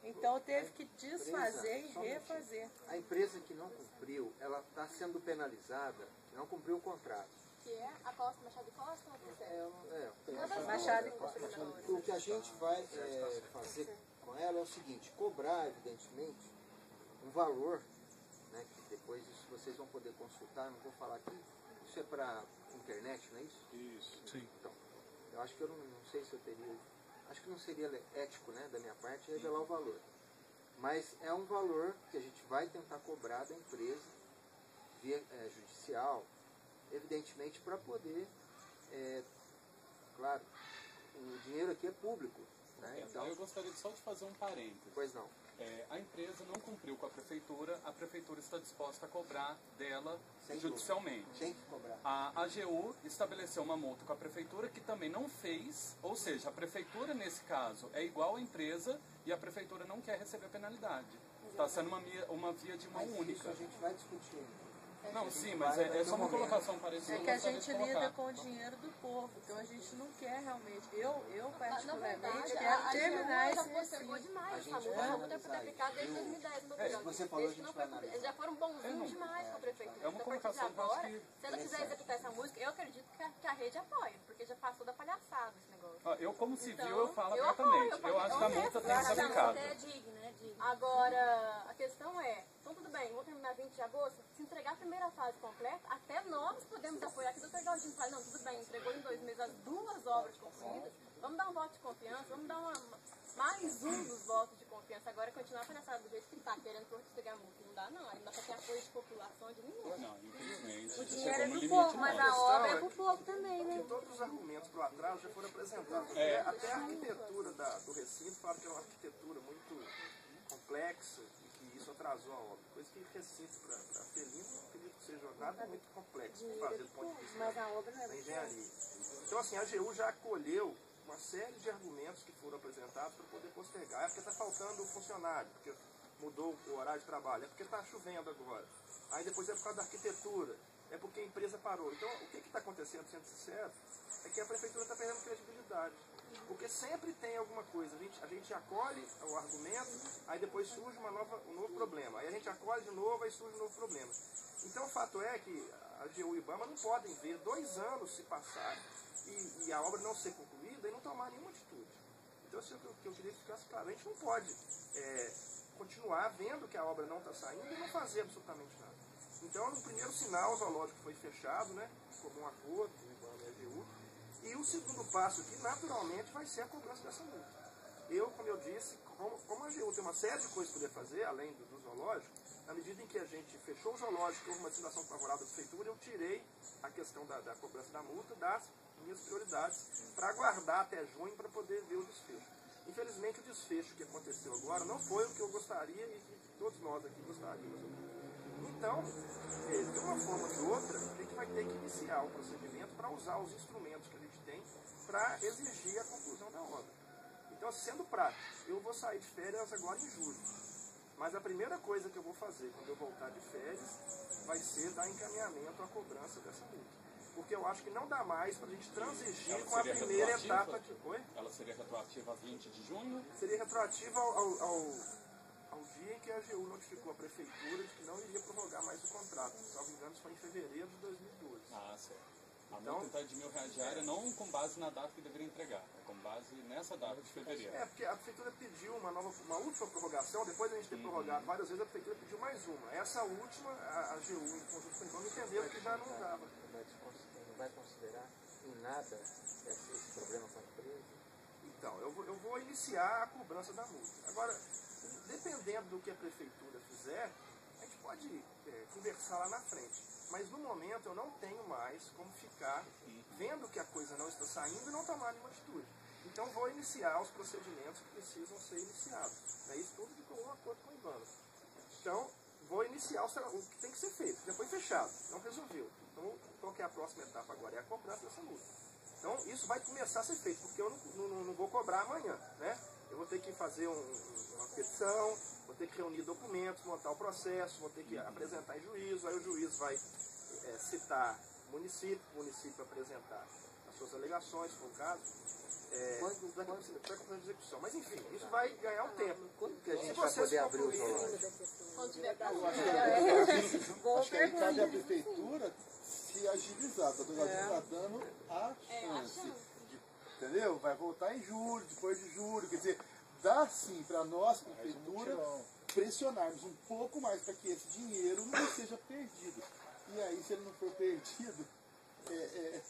Então teve que desfazer e refazer. A empresa que não cumpriu, ela está sendo penalizada, não cumpriu o contrato. que é a Costa, Machado de Costa ou o que Machado e Costa. O que a gente vai fazer com ela é o seguinte, cobrar, evidentemente, um valor, né, que depois isso vocês vão poder consultar, não vou falar aqui, isso é para internet, não é isso? Isso. Sim. Então, eu acho que eu não sei se eu teria, acho que não seria ético, né, da minha parte revelar o valor. Mas é um valor que a gente vai tentar cobrar da empresa, via judicial, evidentemente para poder, claro, o dinheiro aqui é público, né? Então, eu gostaria só de fazer um parênteses. pois não. A empresa não cumpriu com a prefeitura está disposta a cobrar dela Sem judicialmente. Tem que cobrar. A AGU estabeleceu uma multa com a prefeitura que também não fez, ou seja, a prefeitura nesse caso é igual à empresa e a prefeitura não quer receber a penalidade. Está sendo uma via de mão Mas única. isso a gente vai discutir. Não, sim, mas é só uma colocação parecida. É que a gente lida com o dinheiro do povo, então a gente não quer realmente. Eu particularmente, quero terminar esse postergou recinto. demais essa multa. A multa foi aplicada desde 2010, meu filho. Você falou, a gente vai analisar. Eles já foram bonzinhos demais com a prefeitura. É uma Então, a partir de colocação que eu acho agora, que- se ela quiser executar essa música, eu acredito que a rede apoia, porque já passou da palhaçada esse negócio. Eu como civil, Então, eu falo eu abertamente. apoio, Eu acho que a multa tem que ser aplicada. É digno, é digno. Agora, a questão é, então tudo bem, vamos terminar 20 de agosto, se entregar a primeira fase completa, até nós podemos apoiar aqui. O Dr. Galdinho fala, não, tudo bem, entregou em 2 meses as 2 obras concluídas, vamos dar um voto de confiança, vamos dar mais um dos votos de confiança. Agora, continuar a palhaçada do jeito que está, querendo entregar a multa, não dá não, ainda só tem apoio de população de ninguém. Não, infelizmente. O dinheiro é do povo, mas a obra é pro povo também, né? Porque todos os argumentos para o atraso já foram apresentados. Até a arquitetura do recinto fala que é uma arquitetura muito complexa e que isso atrasou a obra. Coisa que recinto para felino, não acredito que seja nada muito complexo de fazer do ponto de vista Mas a obra não é da do engenharia. Então, assim, a AGU já acolheu uma série de argumentos que foram apresentados para poder postergar. É porque está faltando funcionário, porque mudou o horário de trabalho, é porque está chovendo agora. Aí depois é por causa da arquitetura, é porque a empresa parou. Então, o que está acontecendo, sendo sincero, é que a prefeitura está perdendo credibilidade. Porque sempre tem alguma coisa, a gente acolhe o argumento, aí depois surge um novo problema. Aí a gente acolhe de novo, aí surge um novo problema. Então o fato é que a AGU e o IBAMA não podem ver 2 anos se passarem e a obra não ser concluída e não tomar nenhuma atitude. Então isso é o que eu queria que ficasse claro. A gente não pode continuar vendo que a obra não está saindo e não fazer absolutamente nada. Então no primeiro sinal o zoológico foi fechado, né, como um acordo com o IBAMA e a AGU. E o segundo passo aqui, naturalmente, vai ser a cobrança dessa multa. Como eu disse, como a AGU tem uma série de coisas para poder fazer, além do zoológico, na medida em que a gente fechou o zoológico, houve uma designação favorável da prefeitura, eu tirei a questão da cobrança da multa das minhas prioridades para aguardar até junho para poder ver o desfecho. Infelizmente, o desfecho que aconteceu agora não foi o que eu gostaria e que todos nós aqui gostaríamos. Então, de uma forma ou de outra, a gente vai ter que iniciar o procedimento para usar os instrumentos que a gente tem para exigir a conclusão da obra. Então, sendo prático, eu vou sair de férias agora em julho. Mas a primeira coisa que eu vou fazer quando eu voltar de férias vai ser dar encaminhamento à cobrança dessa multa. Porque eu acho que não dá mais para a gente transigir com a primeira etapa. Oi? Ela seria retroativa a 20 de junho? Seria retroativa ao dia em que a AGU notificou a prefeitura de que não iria prorrogar mais o contrato. Se não me engano, isso foi em fevereiro de 2012. Ah, certo. A Então, multa de R$1.000 diária não com base na data que deveria entregar, é com base nessa data de fevereiro. porque a prefeitura pediu uma última prorrogação, depois de a gente ter prorrogado várias vezes, a prefeitura pediu mais uma. Essa última, a AGU, em conjunto com o IBAMA, entenderam que já não dava. Não vai considerar em nada esse problema com a empresa? Então, eu vou iniciar a cobrança da multa. Agora, dependendo do que a prefeitura fizer, a gente pode conversar lá na frente. Mas no momento eu não tenho mais como ficar vendo que a coisa não está saindo e não tomar nenhuma atitude. Então vou iniciar os procedimentos que precisam ser iniciados. Isso tudo de comum acordo com o IBAMA. Então vou iniciar o que tem que ser feito. Já foi fechado, não resolveu. Então qual que é a próxima etapa agora? É a cobrança dessa multa. Então isso vai começar a ser feito, porque eu não vou cobrar amanhã, né? Eu vou ter que fazer uma petição, vou ter que reunir documentos, montar o processo, vou ter que apresentar em juízo, aí o juiz vai citar o município apresentar as suas alegações, se for o caso, vai começar a execução. Mas enfim, isso vai ganhar um tempo. Quando que a gente vai poder abrir o zoológico? Quando tiver Acho que aí cabe à prefeitura, se ser agilizado. O Dr. Galdino está dando a chance. Entendeu? Vai voltar em julho, depois de julho. Quer dizer, dá sim para nós, prefeitura, pressionarmos um pouco mais para que esse dinheiro não seja perdido. E aí, se ele não for perdido,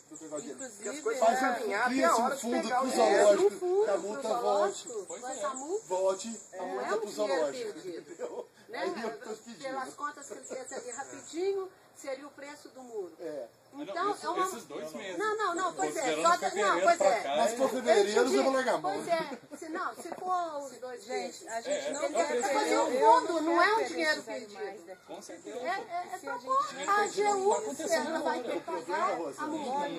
Dr. Galdino, faz um fundo para o zoológico, que a multa volte a multa para o zoológico. Entendeu? Né? Pelas contas que ele fez ali rapidinho, seria o preço do muro. Então, esses 2 meses. Não, pois é. Mas por fevereiro eu vou largar a mão. Pois é, se for os 2 meses. A gente não É quer fazer um fundo, não é um dinheiro perdido. Com certeza. É propor a AGU, ela vai ter que pagar a multa.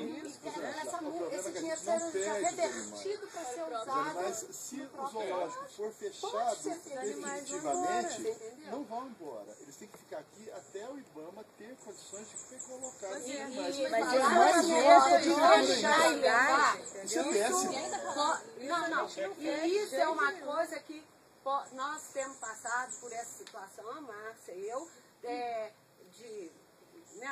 Esse dinheiro seja revertido para ser usado. Mas se o zoológico for fechado definitivamente, não vão embora. Eles têm que ficar aqui até o IBAMA ter condições de colocar os animais. Mas eles não deixar ilhagem, isso é péssimo. E isso é uma coisa que nós temos passado por essa situação, a Márcia e eu,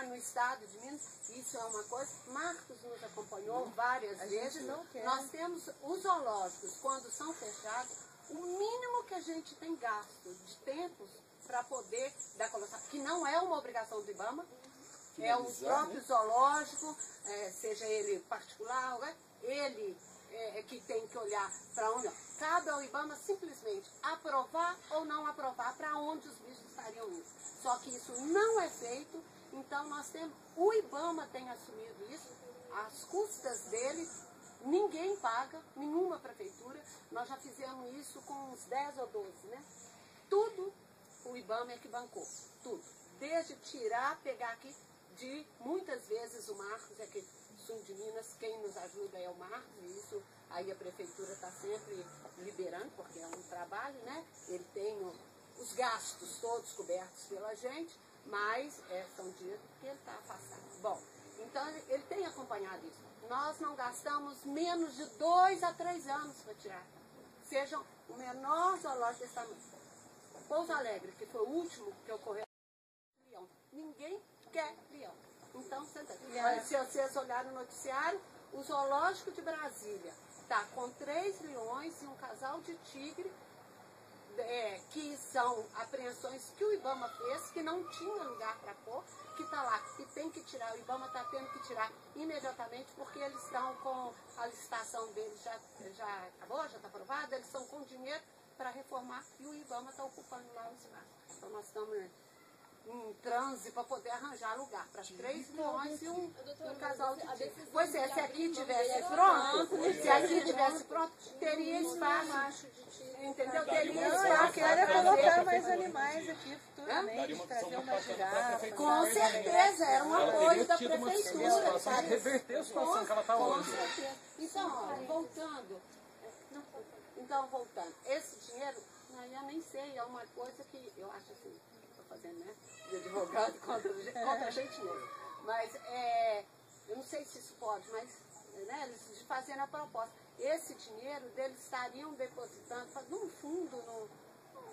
no estado de Minas, isso é uma coisa. Marcos nos acompanhou várias vezes. Nós temos os zoológicos, quando são fechados, o mínimo que a gente tem gasto de tempos para poder dar colocação, que não é uma obrigação do IBAMA, é o próprio zoológico, seja ele particular, ele é que tem que olhar para onde. Cabe ao IBAMA simplesmente aprovar ou não aprovar para onde os bichos estariam indo. Só que isso não é feito, então o IBAMA tem assumido isso, as custas dele, ninguém paga, nenhuma prefeitura. Nós já fizemos isso com uns 10 ou 12, né? Tudo o IBAMA é que bancou, tudo. Desde tirar, pegar aqui, muitas vezes o Marcos, aqui sul de Minas, quem nos ajuda é o Marcos, e isso aí a prefeitura está sempre liberando, porque é um trabalho, né? Ele tem os gastos todos cobertos pela gente, mas são dias que ele está afastado. Bom, então ele tem acompanhado isso. Nós não gastamos menos de 2 a 3 anos para tirar. Sejam o menor zoológico desse tamanho. Pouso Alegre, que foi o último que ocorreu, leão. Ninguém quer leão. Então, se vocês olharem no noticiário, o zoológico de Brasília está com 3 leões e um casal de tigre, que são apreensões que o IBAMA fez, que não tinha lugar para pôr, que está lá e tem que tirar. O IBAMA está tendo que tirar imediatamente, porque eles estão com a licitação deles, já acabou, já está aprovada, eles estão com dinheiro para reformar e o IBAMA está ocupando lá o espaço. Então nós estamos em transe para poder arranjar lugar para 3 leões e um casal de tigres. Pois é, se aqui tivesse pronto, teria espaço. Entendeu? Teria espaço. Eu quero colocar mais animais aqui futuramente, trazer uma girafa. Com certeza, era um apoio da prefeitura. Para reverter a situação que ela está hoje. Com certeza. Então, olha, voltando, esse dinheiro, eu nem sei, é uma coisa que eu acho assim, estou fazendo, né, de advogado contra a gente mesmo. Mas eu não sei se isso pode, mas eles fazendo a proposta. Esse dinheiro deles estariam depositando, fazendo um fundo,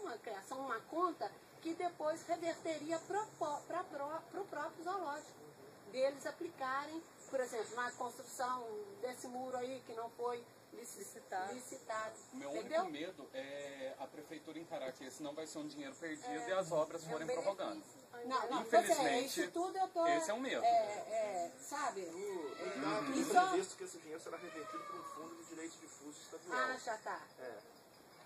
uma criação, uma conta, que depois reverteria para o próprio zoológico. Deles aplicarem, por exemplo, na construção desse muro aí que não foi licitado. O meu único medo é a prefeitura encarar que esse não vai ser um dinheiro perdido e as obras forem prorrogando. Não, infelizmente, isso tudo eu tô, esse é um medo. Sabe? Está previsto que esse dinheiro será revertido para um fundo de direito difuso estadual. Ah, já está.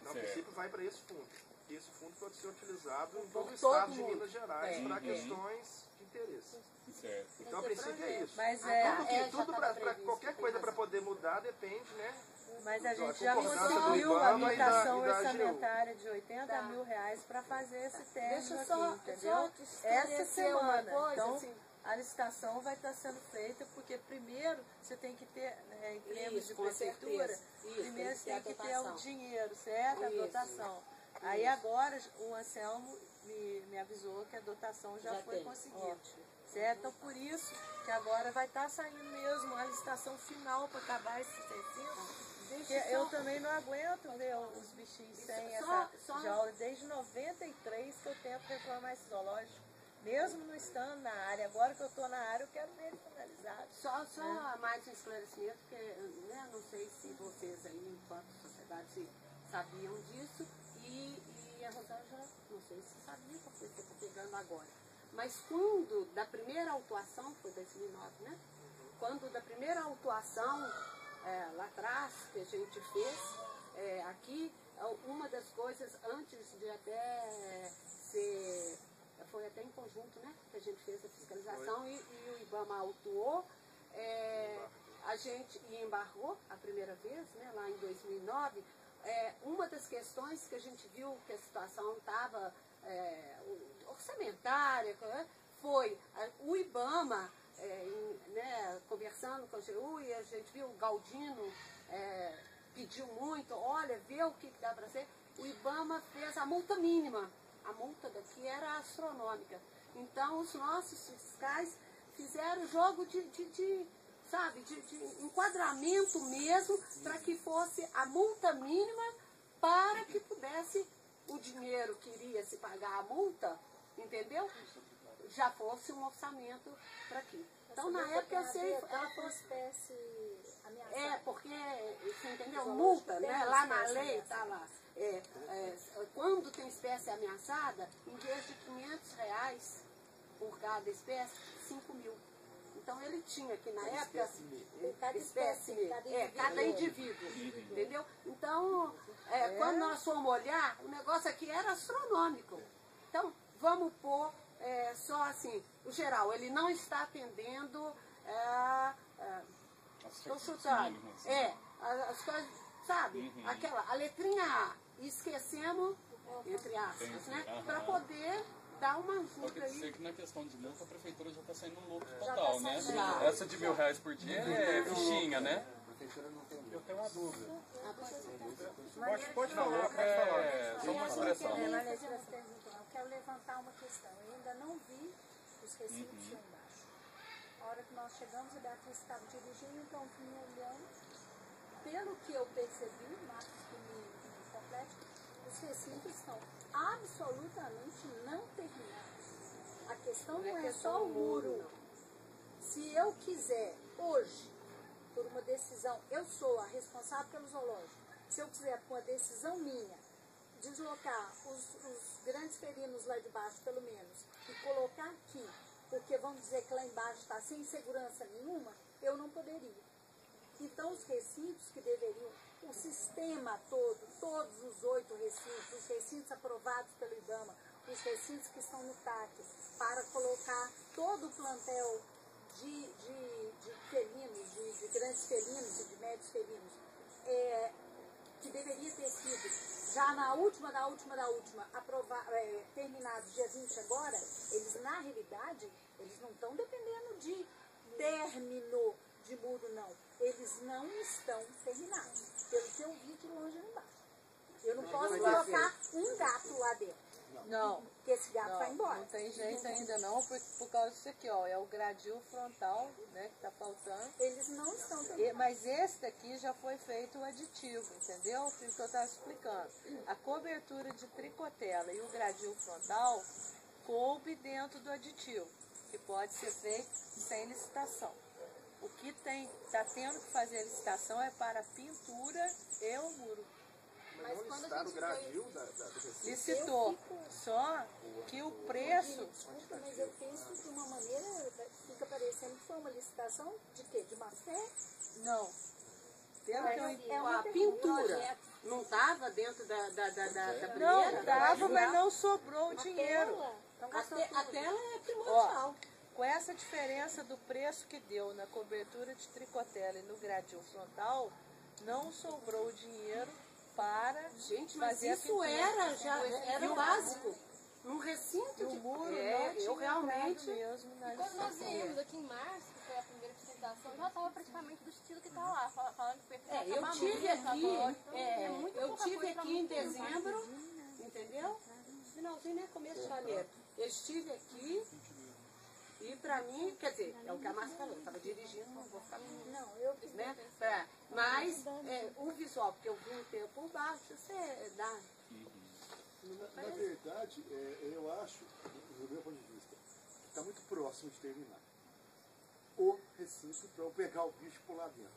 No princípio vai para esse fundo. E esse fundo pode ser utilizado em todo o todo estado de mundo. Minas Gerais para questões de interesse. Certo. Então, a princípio é isso. Mas Tudo para qualquer coisa para poder mudar depende, né? Mas a gente já conseguiu a habilitação orçamentária de R$80 mil para fazer esse término aqui, entendeu? Essa semana. Então, assim, a licitação vai estar sendo feita, porque primeiro você tem que ter, em termos de prefeitura, primeiro você tem que ter o dinheiro, certo? A dotação. Aí agora o Anselmo me avisou que a dotação já foi conseguida. Certo? Então, por isso que agora vai estar saindo mesmo a licitação final para acabar esse tecido. Eu também não aguento ver os bichinhos sem essa jaula. Desde 93 que eu tento reformar esse zoológico. Mesmo não estando na área, agora que eu estou na área, eu quero ver ele finalizado. Só mais um esclarecimento, porque né, não sei se vocês aí, enquanto sociedade, se sabiam disso, e a Rosângela, não sei se sabia, porque você está pegando agora. Mas quando, da primeira autuação, foi 2009, né? Quando da primeira autuação, lá atrás, que a gente fez, aqui, uma das coisas, antes de até ser, foi até em conjunto, né? Que a gente fez a fiscalização e o IBAMA autuou, a gente embargou a primeira vez, né? Lá em 2009, uma das questões que a gente viu que a situação estava orçamentária, foi o IBAMA, né, conversando com a AGU, e a gente viu o Galdino pediu muito, olha, vê o que dá para ser. O IBAMA fez a multa mínima, a multa daqui era astronômica. Então os nossos fiscais fizeram jogo de enquadramento mesmo, para que fosse a multa mínima, para que pudesse o dinheiro que iria se pagar a multa, entendeu? Já fosse um orçamento para aqui. Então, na época, eu sei, ela foi espécie ameaçada. porque, você entendeu? Multa, né? Lá na lei está lá. Quando tem espécie ameaçada, em vez de R$500 por cada espécie, 5 mil. Então, ele tinha aqui na época, cada indivíduo, entendeu? Então, quando nós fomos olhar, o negócio aqui era astronômico. Então, vamos pôr só assim, o geral, ele não está atendendo, estou chutando, as coisas, sabe, a letrinha A, e esquecemos, entre aspas, né, para poder dar uma ajuda aí. Sei que na questão de multa, a prefeitura já está saindo no lucro total, né? Essa de R$1.000 por dia é fichinha, né? Eu tenho uma dúvida. Pode falar, só uma expressão. Eu quero levantar uma questão. Eu ainda não vi os recibos lá embaixo. A hora que nós chegamos, a Beatriz estava dirigindo, então vim olhando. Pelo que eu percebi, Marcos que me complete, os recibos estão absolutamente não terminados. A questão não é só o muro. Se eu quiser, hoje, por uma decisão, eu sou a responsável pelo zoológico, se eu quiser, por uma decisão minha, deslocar os grandes felinos lá de baixo, pelo menos, e colocar aqui, porque vamos dizer que lá embaixo está sem segurança nenhuma, eu não poderia. Então, os recintos que deveriam, o sistema todo, todos os 8 recintos, os recintos aprovados pelo IBAMA, os recintos que estão no TAC, para colocar todo o plantel de felinos, de grandes felinos e de médios felinos, que deveria ter sido já na última, terminado dia 20 agora, eles na realidade, eles não estão dependendo de término de muro, não. Eles não estão terminados, pelo que eu vi de longe lá embaixo. Eu não posso colocar um gato lá dentro. Não. Porque esse gato vai embora. Não tem jeito ainda não, por causa disso aqui, ó, é o gradil frontal, né, que está faltando. Eles não estão terminados. Mas esse daqui já foi feito o aditivo, entendeu? O que eu estava explicando. A cobertura de tricotela e o gradil frontal coube dentro do aditivo, que pode ser feito sem licitação. O que está tendo que fazer a licitação é para a pintura e o muro. Mas não licitaram o gradil do recinto? Licitou, só que o preço... Desculpa, mas eu penso de uma maneira, fica parecendo que foi uma licitação de quê? De má fé? Não. Pelo que eu A pintura não estava dentro da primeira? Não, estava, mas não sobrou o dinheiro. A tela é primordial. Com essa diferença do preço que deu na cobertura de tricotela e no gradil frontal, não sobrou dinheiro para fazer isso era básico. Num recinto de muro, eu realmente mesmo. Quando nós viemos aqui em março, que foi a primeira apresentação, já estava praticamente do estilo que está lá, falando que foi eu tive aqui em dezembro, entendeu? Finalzinho, né? Começo de janeiro. Eu estive aqui. E pra mim, quer dizer, é o que a Márcia falou, eu estava dirigindo, não vou ficar... Não, eu fiz, né? Mas o visual, porque eu vi o tempo por baixo, você dá... Na verdade, eu acho, do meu ponto de vista, está muito próximo de terminar. O recinto para eu pegar o bicho por lá dentro.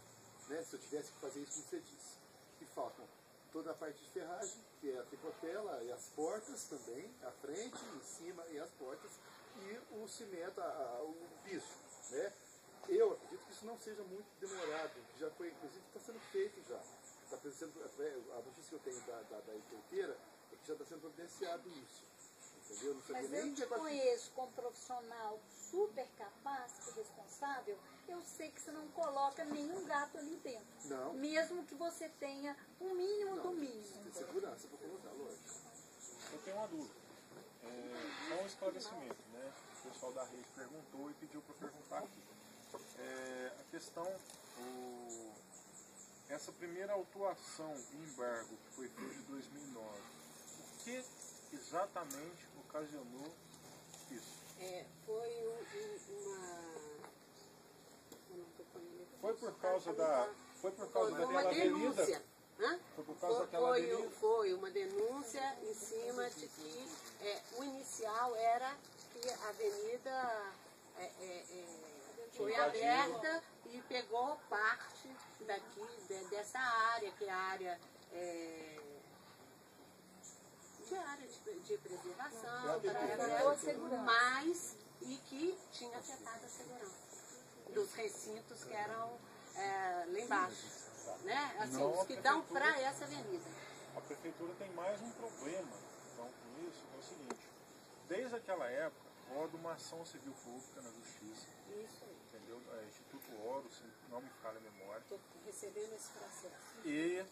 Né? Se eu tivesse que fazer isso, como você disse. E faltam toda a parte de ferragem, que é a tricotela e as portas também, a frente, em cima e as portas, e o cimento, o piso. Né? Eu acredito que isso não seja muito demorado, que já foi, inclusive está sendo feito já. Tá pensando, a notícia que eu tenho da empreiteira é que já está sendo providenciado isso. Entendeu? Não sabia Mas nem eu te conheço como profissional super capaz e responsável, eu sei que você não coloca nenhum gato ali dentro. Não. Mesmo que você tenha o mínimo do mínimo. Tem segurança para colocar, lógico. Eu tenho uma dúvida. Só um esclarecimento, né? O pessoal da rede perguntou e pediu para eu perguntar aqui. A questão, essa primeira autuação em embargo que foi feita em 2009, o que exatamente ocasionou isso? Foi Foi por causa daquela uma denúncia. avenida? Hã? Foi por causa daquela avenida? Foi uma denúncia em cima de que o inicial era que a avenida foi aberta e pegou parte daqui, dessa área, que é a área de preservação, mas e que tinha afetado a segurança dos recintos que eram lá embaixo, né? Assim, os que dão para essa avenida. A prefeitura tem mais um problema então, com isso, é o seguinte, desde aquela época, roda uma ação civil pública na justiça, Isso aí. entendeu? Instituto Oro, se não me falha a memória. Estou recebendo esse processo E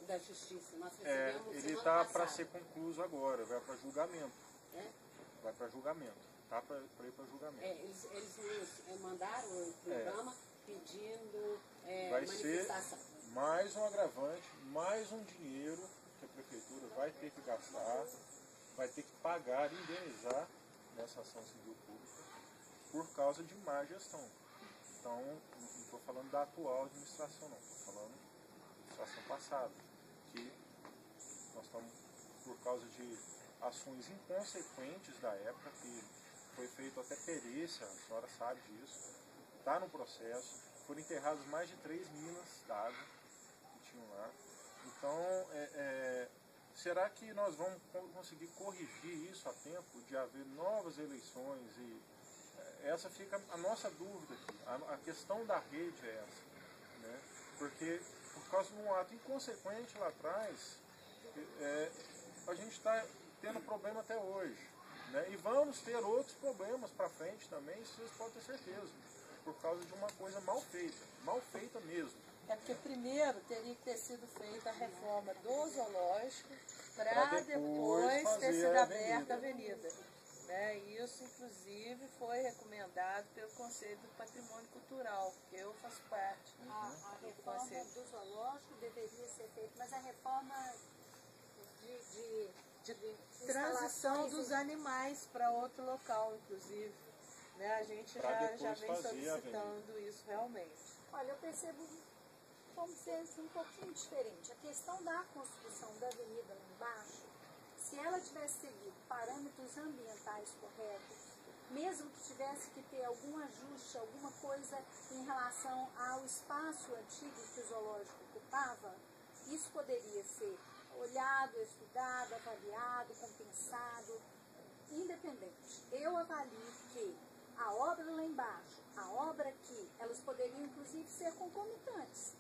da justiça. Nós recebemos ele semana está para passada. ser concluído agora, vai para julgamento. É? Vai para julgamento. Tá para ir para julgamento. Eles nos mandaram o programa pedindo Vai ser manifestação. mais um agravante, mais um dinheiro que a prefeitura vai ter que gastar, vai ter que pagar, indenizar nessa ação civil pública por causa de má gestão. Então, não estou falando da atual administração, não. Estou falando da administração passada, que nós estamos por causa de ações inconsequentes da época, que foi feito até perícia, a senhora sabe disso, está no processo, foram enterradas mais de 3 minas d'água que tinham lá. Então, será que nós vamos conseguir corrigir isso a tempo de haver novas eleições? E essa fica a nossa dúvida aqui. A questão da rede é essa, né? Porque por causa de um ato inconsequente lá atrás, a gente está tendo problema até hoje. Né? E vamos ter outros problemas para frente também, isso vocês podem ter certeza, por causa de uma coisa mal feita mesmo. É porque primeiro teria que ter sido feita a reforma do zoológico para depois ter sido aberta a avenida. Né? Isso, inclusive, foi recomendado pelo Conselho do Patrimônio Cultural, que eu faço parte. A reforma do zoológico deveria ser feita, mas a reforma de transição dos animais para outro local, inclusive. Né? A gente já vem solicitando isso realmente. Olha, eu percebo, vamos ser um pouquinho diferente. A questão da construção da avenida lá embaixo, se ela tivesse seguido parâmetros ambientais corretos, mesmo que tivesse que ter algum ajuste, alguma coisa em relação ao espaço antigo que o zoológico ocupava, isso poderia ser olhado, estudado, avaliado, compensado, independente. Eu avalio que a obra lá embaixo, a obra aqui, elas poderiam inclusive ser concomitantes.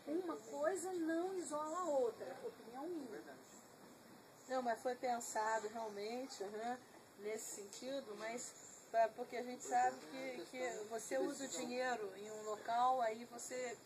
Uma coisa não isola a outra, opinião minha. Não, mas foi pensado realmente nesse sentido, mas porque a gente sabe que você usa o dinheiro em um local, aí você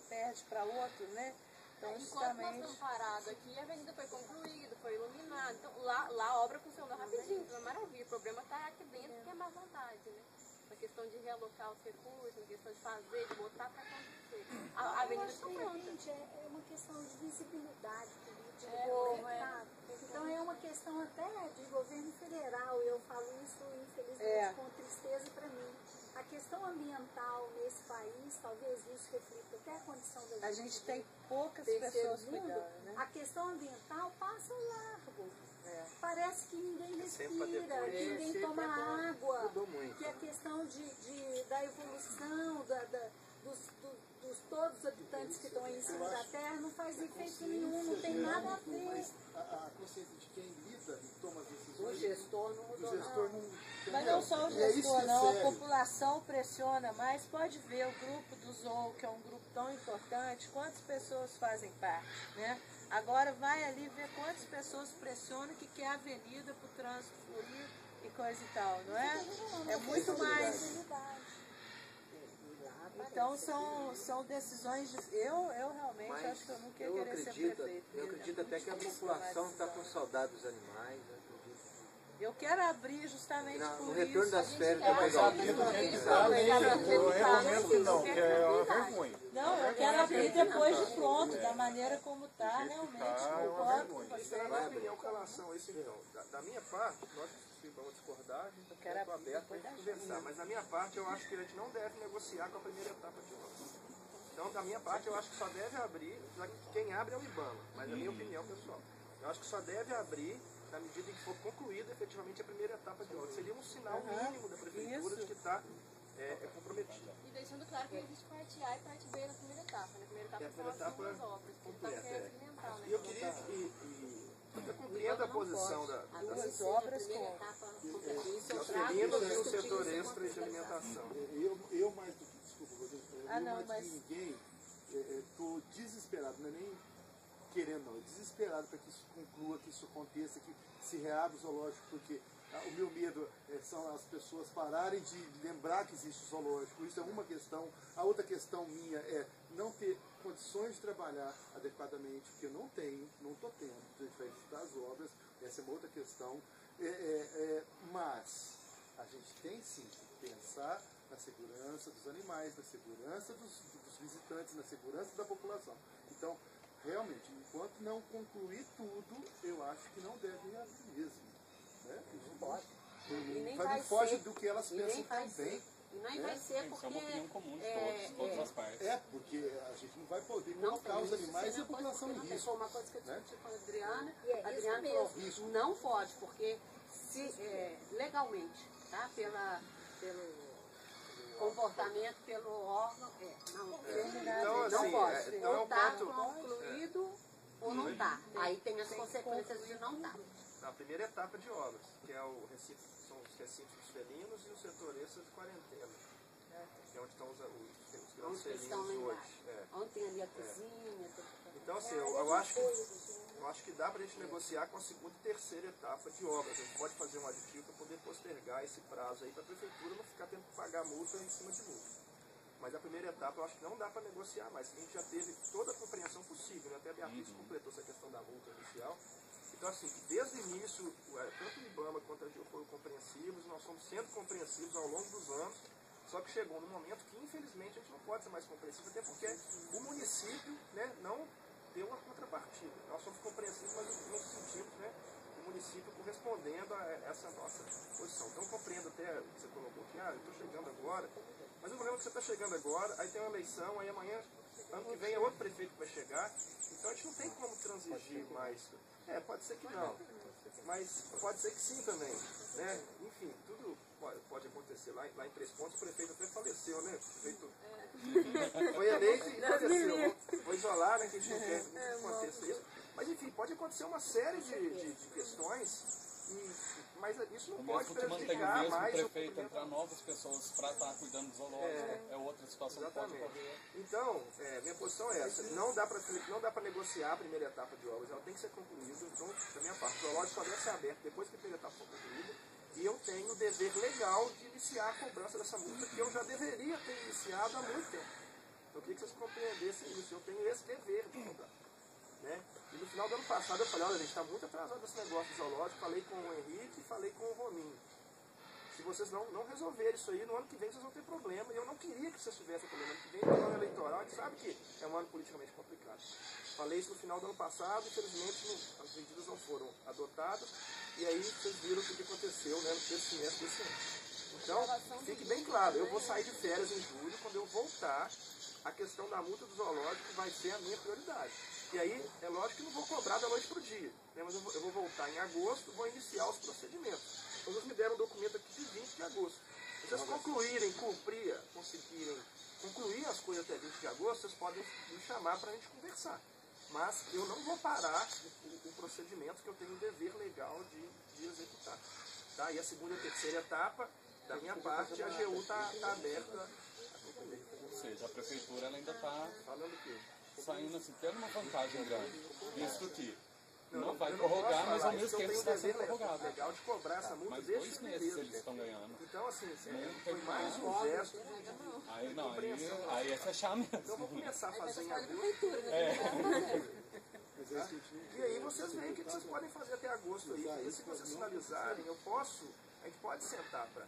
perde para outro, né? Então, enquanto nós estamos parados aqui, a avenida foi concluída, foi iluminada. Então, lá a obra funcionou rapidinho, foi uma maravilha. O problema está aqui dentro, que é má vontade, né? Na questão de realocar os recursos, na questão de fazer, de botar para acontecer. A avenida está pronta. É uma questão de visibilidade política do mercado. Então é uma questão até de governo federal. Eu falo isso, infelizmente, com tristeza para mim. a questão ambiental nesse país, talvez isso reflita até a condição da A gente tem poucas terceiro pessoas mundo, cuidando, né? a questão ambiental passa ao largo. É. Parece que ninguém sempre pra respira, depois. que ninguém Sempre toma agora. água, Mudou muito. que a questão da evolução dos todos os habitantes que estão aí em cima da Terra não faz efeito nenhum, não tem nada a ver. Mas a consciência de quem lida e toma as O decisões, gestor não o mudou gestor não. não... Mas não só o É isso gestor, que é não. A sério. população pressiona mais. Pode ver o grupo do Zoo, que é um grupo tão importante, quantas pessoas fazem parte, né? Agora vai ali ver quantas pessoas pressionam que quer a avenida para o trânsito fluir e coisa e tal, não é? É muito mais. Então são decisões de. Eu realmente Mas acho que eu nunca ia eu querer ser acredito, prefeito. eu acredito até que a população está com saudade dos animais. Eu acredito. Eu quero abrir justamente No por retorno isso. das férias quer vai pegar o Sabe filho do lá jeito que dentro. tá, nem eu recomendo que não, que é uma vergonha. Não, eu quero abrir depois de pronto, da maneira como está, realmente. tá, é uma Concordo vergonha. com Isso você. é a minha opinião com relação a esse então. Da minha parte, nós se vamos discordar, a gente quero está abrir aberto para depois da conversar. Mas da minha parte, eu acho que a gente não deve negociar com a primeira etapa de obra. Então, da minha parte, eu acho que só deve abrir, já que quem abre é o IBAMA, mas é a minha opinião pessoal. Eu acho que só deve abrir na medida em que for concluída efetivamente a primeira etapa de obra. Seria um sinal mínimo da prefeitura de que está comprometida. E deixando claro que existe parte A e parte B na primeira etapa. Na primeira etapa E a são as primeira etapa duas obras, que completa, quer segmentar, né? E eu queria eu compreendo a posição da Duas obras com. dos felinos e o setor extra de alimentação. Eu mais do que, desculpa, Rodrigo, Ah, eu não, mais mas- que ninguém, estou desesperado, não é nem querendo não, é desesperado para que isso conclua, que isso aconteça, que se reabra o zoológico, porque o meu medo são as pessoas pararem de lembrar que existe o zoológico, isso é uma questão. A outra questão minha é não ter condições de trabalhar adequadamente, porque eu não tenho, não estou tendo, a gente vai visitar as obras, essa é uma outra questão, mas a gente tem sim que pensar na segurança dos animais, na segurança dos visitantes, na segurança da população. Então, realmente, enquanto não concluir tudo, eu acho que não deve abrir mesmo. Né? Não pode. Não foge do que elas pensam também. E nem vai ser Isso é porque... uma opinião comum de todas as partes. Porque a gente não vai poder Não colocar os tem, animais e a não pode, população porque em não tem. risco. Foi uma coisa que eu né? discuti com a Adriana. E é A isso Adriana mesmo. falou, não pode, porque se, legalmente, tá? Pelo comportamento, pelo órgão, Então, não assim, pode. então é Ou um tá ponto. concluído ou não tá. Aí tem as consequências de não tá. Na primeira etapa de obras, que é o recinto, são os recintos dos felinos e o setor extra de quarentena, que é onde estão os grandes Onde eles estão lá felinos embaixo. hoje. Onde tem ali a cozinha, tudo. Então, assim, eu acho que dá para a gente negociar com a segunda e terceira etapa de obras. A gente pode fazer um aditivo para poder postergar esse prazo aí para a prefeitura não ficar tendo que pagar multa em cima de multa. Mas a primeira etapa eu acho que não dá para negociar mais. A gente já teve toda a compreensão possível, né? Até a Beatriz completou essa questão da multa inicial. Então, assim, desde o início, tanto o IBAMA quanto a DIU foram compreensivos, nós fomos sendo compreensivos ao longo dos anos, só que chegou num momento que, infelizmente, a gente não pode ser mais compreensivo, até porque o município, né, não deu uma contrapartida. Nós somos compreensivos, mas não sentimos, né, o município correspondendo a essa nossa posição. Então, eu compreendo até, você colocou que, eu estou chegando agora, mas o problema é que você está chegando agora, aí tem uma eleição, aí amanhã, ano que vem, é outro prefeito que vai chegar, então a gente não tem como transigir mais. Pode ser que não, mas pode ser que sim também, né? Enfim, tudo pode acontecer. Lá em Três Pontos o prefeito até faleceu, né? O prefeito foi eleito e faleceu. Vou isolar, né? Que a gente não quer que aconteça isso. Mas enfim, pode acontecer uma série de questões, mas isso não O pode mesmo que mantém o prejudicar mesmo mais o prefeito cumprimento. entrar novas pessoas para estar cuidando do zoológico. É outra situação que pode Exatamente. ocorrer. Então, minha posição é essa. Não dá para negociar a primeira etapa de obras. Ela tem que ser concluída. Então, da minha parte, o zoológico só deve ser aberto depois que a primeira etapa for concluída. E eu tenho o dever legal de iniciar a cobrança dessa multa, que eu já deveria ter iniciado há muito tempo. Então, eu queria que vocês compreendessem isso. Eu tenho esse dever de cobrar. Né? E no final do ano passado eu falei, olha, a gente está muito atrasado nesse negócio do zoológico. Falei com o Henrique e falei com o Rominho. Se vocês não resolverem isso aí, no ano que vem vocês vão ter problema. E eu não queria que vocês tivessem problema. No ano que vem tem um ano eleitoral, a gente sabe que é um ano politicamente complicado. Falei isso no final do ano passado, infelizmente as medidas não foram adotadas. E aí vocês viram o que aconteceu, né, no terceiro semestre desse ano. Então, fique bem claro, eu vou sair de férias em julho, quando eu voltar, a questão da multa do zoológico vai ser a minha prioridade. E aí, é lógico que não vou cobrar da noite para o dia, né? Mas eu vou voltar em agosto, vou iniciar os procedimentos. Então, eles me deram um documento aqui de 20 de agosto. Se vocês concluírem, conseguirem concluir as coisas até 20 de agosto, vocês podem me chamar para a gente conversar. Mas eu não vou parar o procedimento que eu tenho um dever legal de executar. Tá? E a segunda e a terceira etapa, da minha parte, a AGU está aberta a concluir. Ou seja, a prefeitura ela ainda está Falando o quê? saindo assim, tendo uma vantagem grande. Isso que Eu não vai eu não prorrogar, posso mas falar ao mesmo isso, eu tempo tenho está sendo dever prorrogado. legal de cobrar essa multa Mas desde 2 fevereiro. meses eles estão ganhando. Então, assim, Não foi tem mais como. um gesto. Aí não, aí é fechar mesmo. Então, eu vou começar a fazer em agosto. Mas é que a gente não- E aí vocês veem o que vocês podem fazer até agosto aí. E se vocês sinalizarem, a gente pode sentar para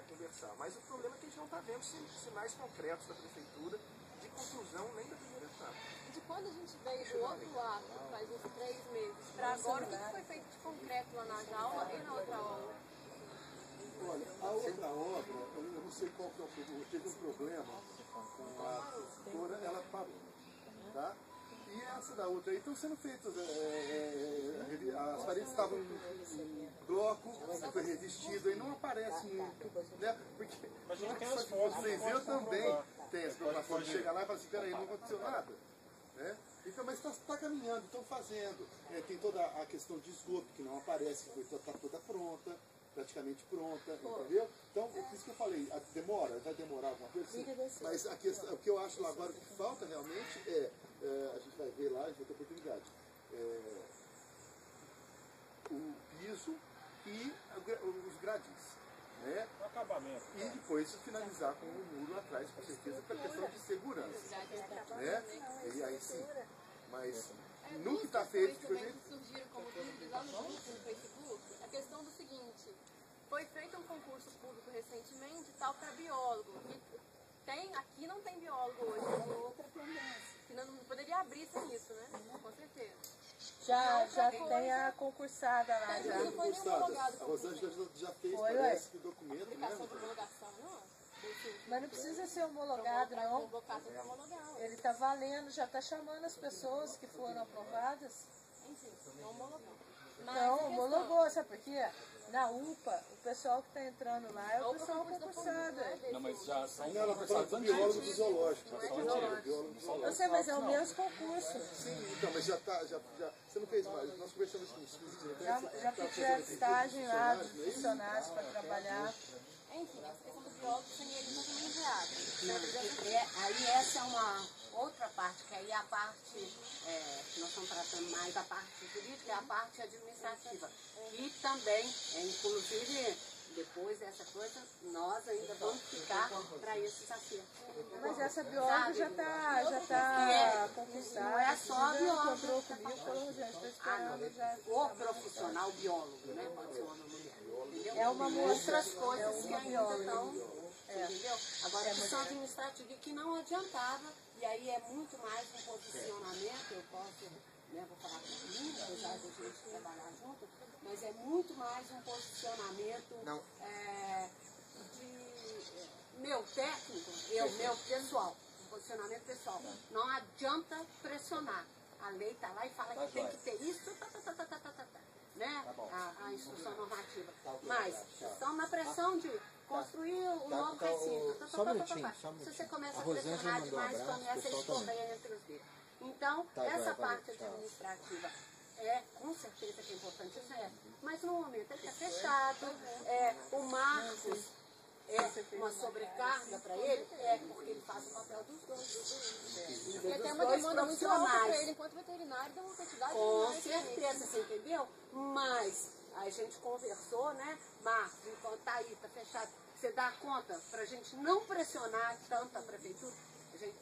conversar. Mas o problema é que a gente não está vendo sinais concretos da prefeitura de conclusão nem da primeira etapa. De quando a gente veio do outro ato, faz uns 3 meses, para agora, o que foi feito de concreto lá na jaula e na outra aula? Olha, a outra obra, eu não sei qual que é o problema, teve um problema com a construtora, ela parou, tá? E essa da outra aí estão sendo feitas, as paredes estavam em bloco, foi revestido, aí não aparece muito, né? Porque Mas a gente tem só as que fotos, vocês não eu pode também comprovar. tenho essa preocupação de chegar lá e falar assim, peraí, não aconteceu nada. Né? Então, mas está caminhando, estão fazendo. Tem toda a questão de esgoto, que não aparece, que está toda pronta, praticamente pronta, entendeu? Então, por isso que eu falei, vai demorar alguma coisa assim. Mas a questão, o que eu acho lá agora que falta realmente a gente vai ver lá, a gente vai ter oportunidade, o piso e os gradis. Né? O acabamento. E depois finalizar com o muro atrás, com certeza, para questão de segurança. Né? E aí sim. Mas no que está feito, também que surgiram como dúvidas lá no grupo, no Facebook, a questão do seguinte: foi feito um concurso público recentemente, tal, para biólogo. Aqui não tem biólogo hoje. É outra tendência. Que não poderia abrir sem isso, né? Com certeza. Já tem a concursada lá. Já. Não foi nem homologado. A Rosângela já fez, Foi, parece, que o documento, né? Aplicação de homologação, não? Mas não precisa ser homologado, não. Convocado para homologar. Ele está valendo, já está chamando as pessoas que foram aprovadas. Enfim, não homologou. Não, homologou, sabe por quê? Na UPA, o pessoal que está entrando lá é o pessoal concursado. Não, mas já são Não, ela está falando do biólogo do zoológico. Biólogo do zoológico. Eu sei, mas é o mesmo concurso. Sim, então, mas já está. Você não fez mais. Nós conversamos com os filhos. Já pedi a listagem lá dos funcionários para trabalhar. Enfim, essa questão do biólogo seria ele também enviado. Aí essa é uma outra parte, que aí é a parte que nós estamos tratando mais, a parte jurídica e a parte administrativa. E também, inclusive, depois dessa coisa, nós ainda vamos ficar para esses acertos. Mas essa bióloga já está conquistada. Não é só biólogo. Comprou comigo, falou, já estou esperando já. O profissional biólogo, né? Pode ser homem ou mulher. Entendeu? É uma moça, outras coisas é que uma ainda bióloga. estão. Entendeu? Agora, a questão administrativa que não adiantava, e aí é muito mais um posicionamento, eu posso, vou falar com mim, apesar de a gente trabalhar junto, mas é muito mais um posicionamento de meu técnico, meu pessoal, um posicionamento pessoal. Não adianta pressionar. A lei está lá e fala que tem que ter isso, né? A instrução normativa. Mas estão na pressão de construir o novo recinto. Só um minutinho, Se você começa a pressionar demais, começa a escorrer entre os dedos. Então, essa parte administrativa com certeza que é importante, mas no momento ele está fechado, o Marcos uma sobrecarga para ele, porque ele faz o papel dos dois. E até uma demanda muito alta para ele, enquanto veterinário, dá uma quantidade de Com mais certeza, você entendeu? Mas a gente conversou, né? Marcos, enquanto tá aí, tá fechado, você dá conta para a gente não pressionar tanto a prefeitura? A gente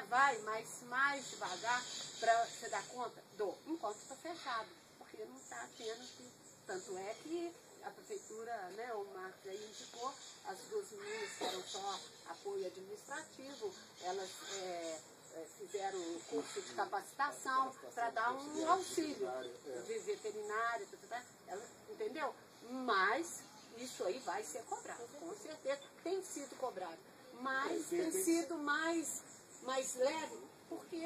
vai mais devagar para você dar conta? Enquanto está fechado, porque não está tendo que. Tanto é que a prefeitura, o Marcos aí indicou, as duas meninas que eram só apoio administrativo, elas fizeram um curso de capacitação para dar um auxílio de veterinário, entendeu? Mas isso aí vai ser cobrado, com certeza. Tem sido cobrado, mas tem sido mais leve, porque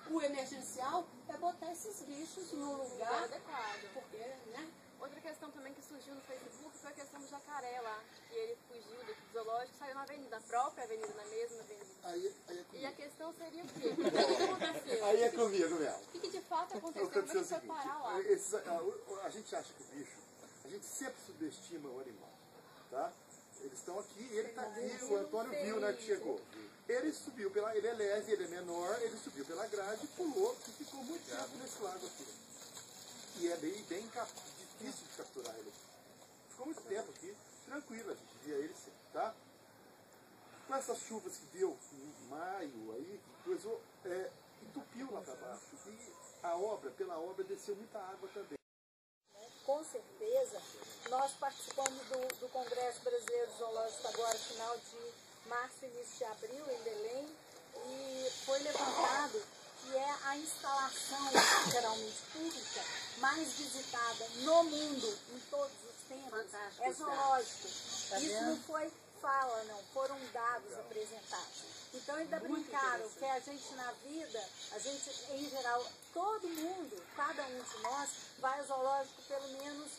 o emergencial é botar esses bichos no lugar adequado. porque, né? Outra questão também que surgiu no Facebook foi a questão do jacaré lá, que ele fugiu do zoológico, saiu na avenida, na própria avenida, na mesma avenida. Aí é E comigo. a questão seria o quê? O que aconteceu? Aí é comigo mesmo. O que de fato aconteceu? Eu quero Como é dizer que o foi seguinte, parar lá? a gente acha que o bicho, a gente sempre subestima o animal, tá? Eles estão aqui, ele está aqui, o Antônio viu, né, que chegou. Ele subiu pela, ele é leve, ele é menor, ele subiu pela grade, pulou e ficou muito tempo nesse lago aqui. E é bem difícil de capturar ele. Ficou muito tempo aqui, tranquilo, a gente via ele sempre, tá? Com essas chuvas que deu em maio, aí, coisou, entupiu lá para baixo. E pela obra, desceu muita água também. Com certeza, nós participamos do Congresso Brasileiro Zoológico agora, final de março, início de abril, em Belém, e foi levantado que é a instalação, geralmente pública, mais visitada no mundo, em todos os tempos, Fantástico, é zoológico. Tá Isso vendo? não foi fala, não, foram dados apresentados. Então ainda brincaram que a gente na vida, a gente em geral, todo mundo, cada um de nós, vai ao zoológico pelo menos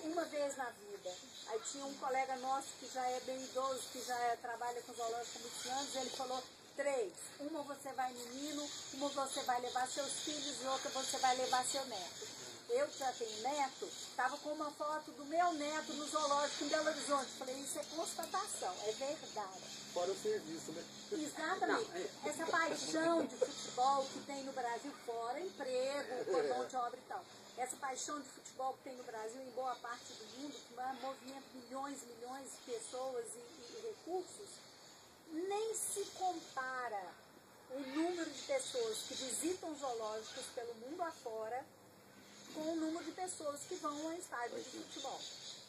uma vez na vida. Aí tinha um colega nosso que já é bem idoso, que já trabalha com zoológico há muitos anos, ele falou 3. Uma você vai menino, uma você vai levar seus filhos e outra você vai levar seu neto. Eu que já tenho neto, estava com uma foto do meu neto no zoológico em Belo Horizonte. Falei, isso é constatação, é verdade. Fora o serviço, né? Exatamente. Essa paixão de futebol que tem no Brasil, fora emprego, cordão de obra e tal. Essa paixão de futebol que tem no Brasil, em boa parte do mundo, que movimenta milhões e milhões de pessoas e recursos, nem se compara o número de pessoas que visitam zoológicos pelo mundo afora com o número de pessoas que vão ao estádio de futebol.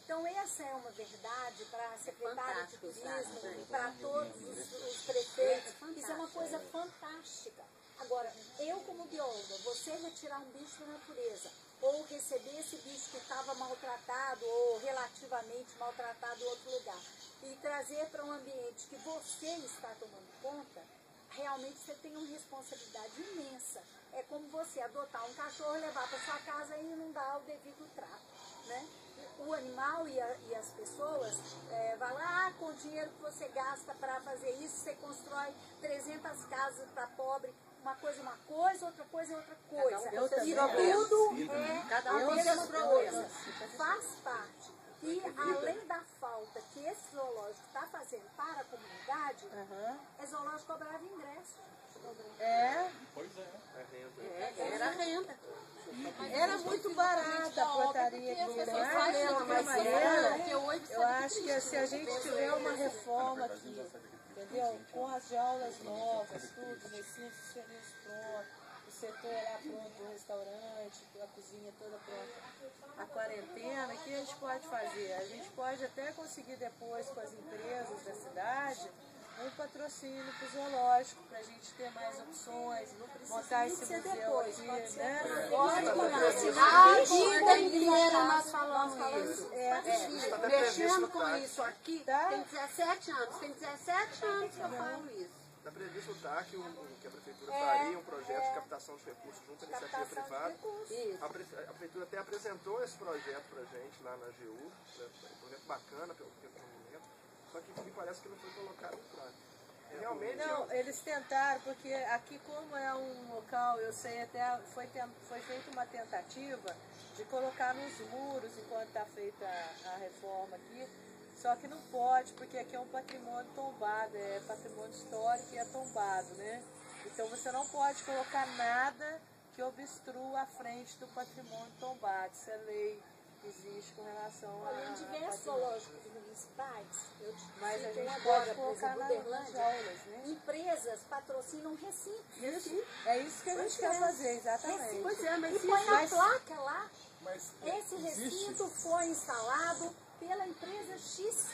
Então essa é uma verdade para a secretária de turismo, para todos os prefeitos, isso é uma coisa fantástica. Agora, eu como bióloga, você retirar um bicho da natureza, ou receber esse bicho que estava maltratado, ou relativamente maltratado em outro lugar, e trazer para um ambiente que você está tomando conta, realmente você tem uma responsabilidade imensa. É como você adotar um cachorro, levar para sua casa e não dar o devido trato, né? O animal e as pessoas vai lá, com o dinheiro que você gasta para fazer isso, você constrói 300 casas para pobre, uma coisa, outra coisa, outra coisa. E tudo é a mesma coisa. Faz parte. E além da falta que esse zoológico está fazendo para a comunidade, é zoológico cobrava ingresso. Pois é. Era renda. Era muito barata a portaria de eu acho que se a gente tiver uma reforma aqui, entendeu? Com as jaulas novas, tudo, recintos diferentes prontos, o setor lá pronto, o restaurante, a cozinha toda pronta. A quarentena, o que a gente pode fazer? A gente pode até conseguir depois com as empresas da cidade um patrocínio para o zoológico, para a gente ter mais opções, montar esse museu aqui, né? A vida inteira nós falamos isso. Mexendo com isso aqui, tem 17 anos. Tem 17 anos que eu falo isso. Está previsto o TAC, que a Prefeitura faria um projeto de captação de recursos junto à iniciativa privada. A Prefeitura até apresentou esse projeto para a gente lá na AGU, um projeto bacana pelo movimento, só que me parece que não foi colocado em prática. Realmente, não, eles tentaram, porque aqui como é um local, eu sei até, foi feita uma tentativa de colocar nos muros enquanto está feita a reforma aqui, só que não pode, porque aqui é um patrimônio tombado, é patrimônio histórico e é tombado, né? Então você não pode colocar nada que obstrua a frente do patrimônio tombado, isso é lei que existe com relação a... Além de diversos zoológicos municipais, mas a gente agora, pode colocar nas aulas, né? Empresas patrocinam recintos. É isso que a gente quer fazer, exatamente. Pois é, mas e põe a placa lá. Mas esse recinto foi instalado pela empresa X.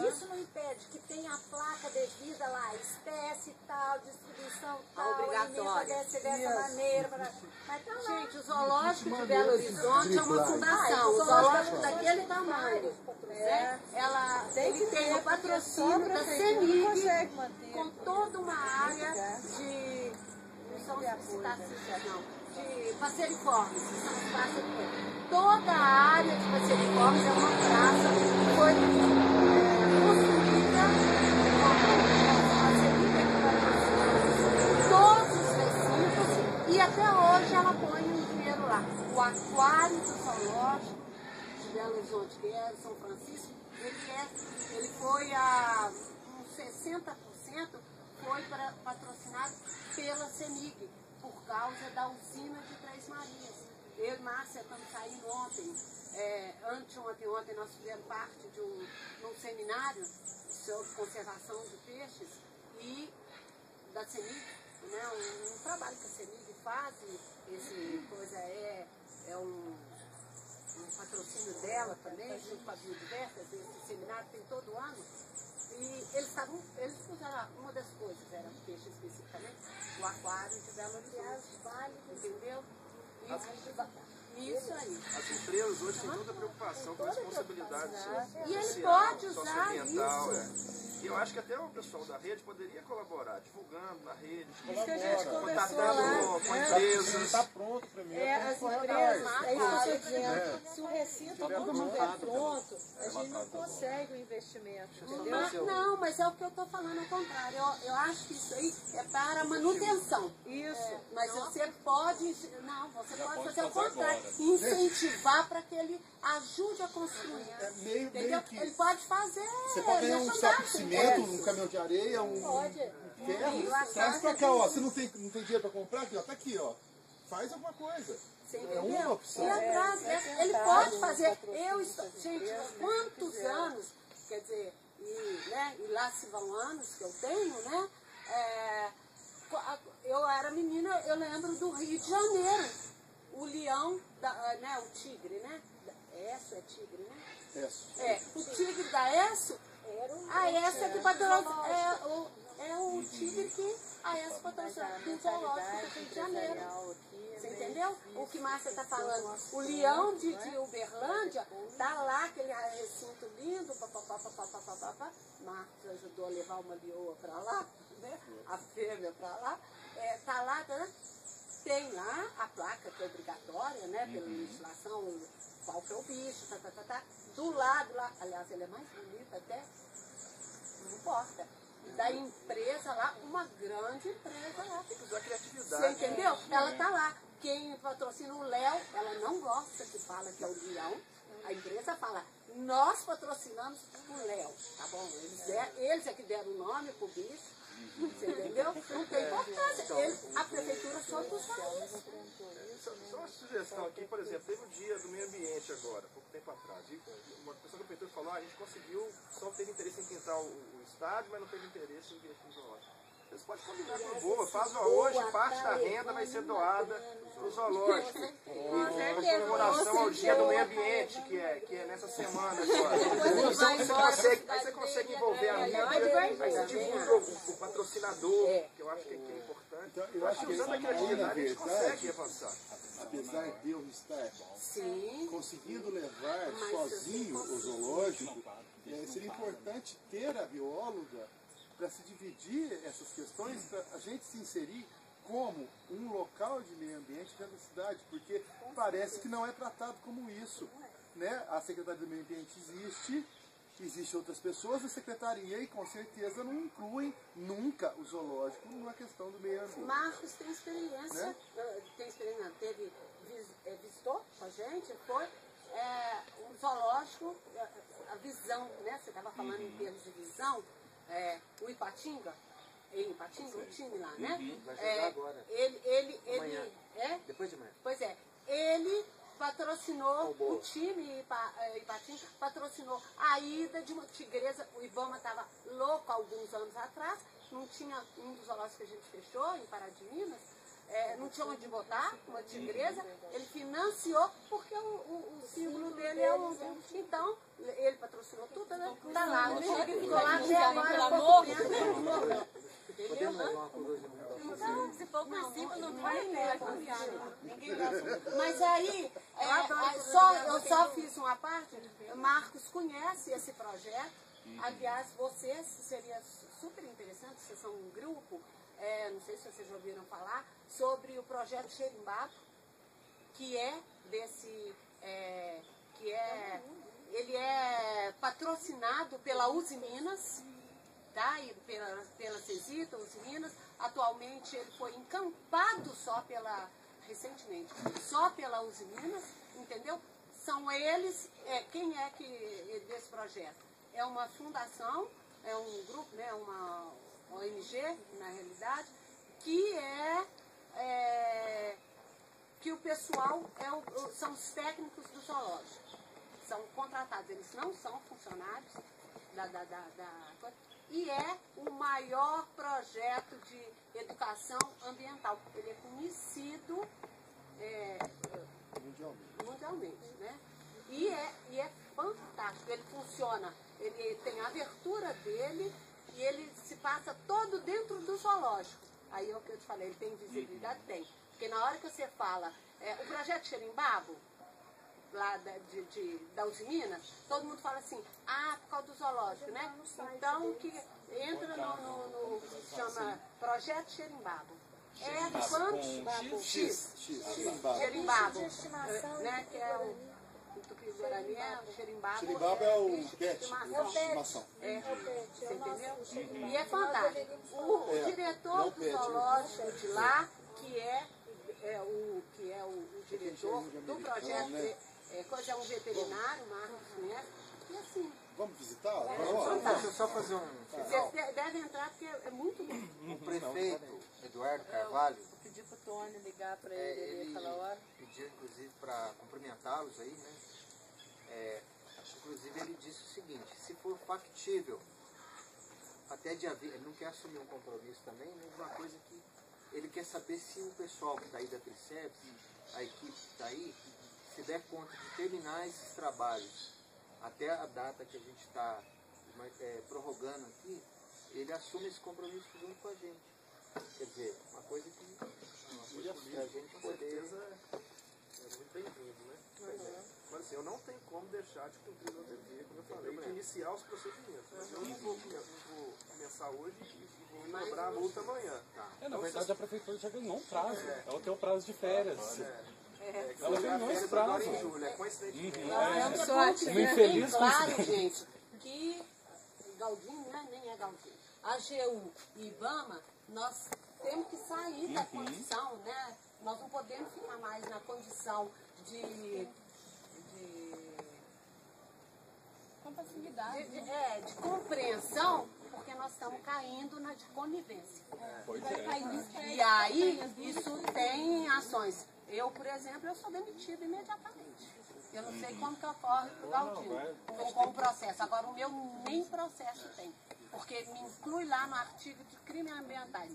Isso não impede que tenha a placa devida lá, espécie tal, distribuição tal, obrigatória. deve ser dessa maneira. Mas tá lá. Gente, o zoológico de Belo Horizonte é uma fundação, o zoológico daquele tamanho. Né? Ele tem o patrocínio da CEMIG com toda uma área de... Não são os não. De passeriformes, que são os passeriformes. Toda a área de passeriformes é uma praça que foi construída todos os recintos e até hoje ela põe um dinheiro lá. O aquário do zoológico de Belo Horizonte, que é São Francisco, ele foi a uns 60% foi patrocinado pela CEMIG, por causa da usina de Três Marias. Eu e Márcia estamos saindo ontem, ontem nós fizemos parte de um seminário sobre conservação de peixes e da CEMIG, né, um trabalho que a CEMIG faz, esse coisa é um patrocínio dela também, junto com a Biodiversa, esse seminário tem todo ano. E eles puseram uma das coisas, era peixe especificamente, o aquário de Belo Horizonte, entendeu? Isso aí. As empresas hoje têm toda a preocupação com a responsabilidade E ele social, pode usar socioambiental. isso. E eu acho que até o pessoal da rede poderia colaborar, divulgando na rede, Isso que a gente conversou contatando lá, com né? empresas. Está pronto primeiro. As empresas, é isso que eu estou dizendo. Se o recinto não estiver pronto, a gente não consegue o investimento, entendeu? Não, mas é o que eu estou falando ao contrário. Eu acho que isso aí é para manutenção. Isso. Mas você pode fazer o contrário. Incentivar para que ele ajude a construir. Meio Entendeu? que... Ele pode fazer. Você pode ganhar um saco de cimento, um caminhão de areia, ferro. Traz pra cá, ó. Você não tem dinheiro pra comprar? Aqui, ó. Tá aqui, ó. Faz alguma coisa. É uma opção. Ele pode fazer. Gente, quantos anos, quer dizer, e lá se vão anos que eu tenho, né? Eu era menina, eu lembro do Rio de Janeiro. O leão, né, o tigre, né? Esso é tigre, né? O tigre da Esso, a Esso é que patrocina, é o tigre que a Esso patrocina do zoológico do Rio de Janeiro. Você entendeu? O que Márcia está falando. O leão de Uberlândia tá lá, aquele recinto lindo, Márcia ajudou a levar uma leoa para lá, né? A fêmea para lá. Tá lá, né? Tem lá a placa que é obrigatória, né? Pela legislação, qual que é o bicho, do lado lá, aliás, ele é mais bonito até, não importa. E da empresa lá, uma grande empresa lá. Da criatividade. Você entendeu? Ela tá lá. Quem patrocina o Léo, ela não gosta que fala que é o leão. A empresa fala, nós patrocinamos o Léo, tá bom? Eles é que deram o nome pro bicho. Você entendeu? Não tem importância. A prefeitura só puxa isso. Só uma sugestão aqui, por exemplo, teve o dia do meio ambiente agora, pouco tempo atrás. E uma pessoa da prefeitura falou, a gente conseguiu, só teve interesse em pintar o estádio, mas não teve interesse em investir no zoológico. Vocês podem combinar com boa, faz hoje, parte da renda vai ser doada pro zoológico. Em comemoração ao dia do meio ambiente, que é nessa semana agora. Aí você consegue envolver a mídia, aí você divulga o patrocinador, que eu acho que é importante. Então, eu acho que usando a criatividade a gente consegue avançar. Apesar de eu estar conseguindo levar sozinho o zoológico, seria importante ter a bióloga para se dividir essas questões, para a gente se inserir como um local de meio ambiente dentro da cidade, porque parece que não é tratado como isso, né? A Secretaria do Meio Ambiente existem outras pessoas da Secretaria e com certeza não incluem nunca o zoológico na questão do meio ambiente. Marcos tem experiência, né? Visitou com a gente, foi um zoológico, a visão, né? Você estava falando em termos de visão, o Ipatinga, o time lá, né? Vai jogar agora. Amanhã. Depois de manhã. Pois é, ele patrocinou o time Ipatinga, patrocinou a ida de uma tigresa. O Ibama estava louco há alguns anos atrás, não tinha um dos zoológicos que a gente fechou, em Pará de Minas, não tinha onde botar, uma tigresa, ele financiou porque o símbolo dele é o... Então, ele patrocinou tudo, né? Tá lá, o tigre ficou lá até agora, há pouco tempo, ele morreu. Entendeu? Não, se for por cima, não vai ter, vai confiar. Mas aí, eu só fiz uma parte, Marcos conhece esse projeto, aliás, vocês, seria super interessante, vocês são um grupo, não sei se vocês já ouviram falar, sobre o projeto Xerimbado, que é desse, ele é patrocinado pela Uzi Minas, tá? E pela Cesita, Uzi Minas. Atualmente ele foi encampado recentemente, só pela Uzi Minas, entendeu? São eles, quem é que desse projeto? É uma fundação, é um grupo, né, uma ONG, na realidade, que o pessoal são os técnicos do zoológico. São contratados, eles não são funcionários e é o maior projeto de educação ambiental. Ele é conhecido mundialmente, né? E é fantástico, ele funciona, ele tem a abertura dele e ele se passa todo dentro do zoológico. Aí é o que eu te falei, ele tem visibilidade? Tem. Porque na hora que você fala, o projeto Xerimbabo, lá da Uzi Minas, todo mundo fala assim, por causa do zoológico, né? Então, que entra no chama Projeto Xerimbabo. Quantos? Xerimbabo, né? Que é o Tupi-Guarani, o Xerimbabo. Xerimbabo é o pet, estimação. Você entendeu? E é fantástico. O diretor do zoológico de lá, que é o diretor do projeto, é um veterinário, Marcos, né? E assim... Vamos visitar? Deixa eu só fazer um... Vocês devem entrar porque é muito bom. O prefeito Eduardo Carvalho... Vou pedir pro Tony ligar para ele naquela hora. Pediu, inclusive, para cumprimentá-los aí, né? Inclusive, ele disse o seguinte, se for factível, até de haver... Ele não quer assumir um compromisso também, mas uma coisa que ele quer saber se o pessoal que está aí da Triceps, a equipe que está aí, se der conta de terminar esses trabalhos até a data que a gente está prorrogando aqui, ele assume esse compromisso junto com a gente. Quer dizer, uma coisa que a gente Com poder... certeza é muito bem-vindo, né? Mas assim, eu não tenho como deixar de cumprir o dever, como eu falei, de iniciar os procedimentos. Mas eu não vou começar hoje e vou cobrar a multa amanhã. Na verdade, a prefeitura já ganhou um prazo. Ela tem o prazo de férias. Ela ganhou esse prazo. Agora em julho, coincidentemente. Uma infeliz claro, gente, que Galdinho, né? Nem é Galdinho. A AGU e IBAMA, nós temos que sair da condição, né? Nós não podemos ficar mais na condição de Compatibilidade. de compreensão, porque nós estamos caindo na de conivência. E aí, isso tem ações. Eu, por exemplo, eu sou demitida imediatamente. Eu não sei como que ocorre o Galdinho, com o processo. Agora, o meu nem processo tem, porque me inclui lá no artigo de crimes ambientais,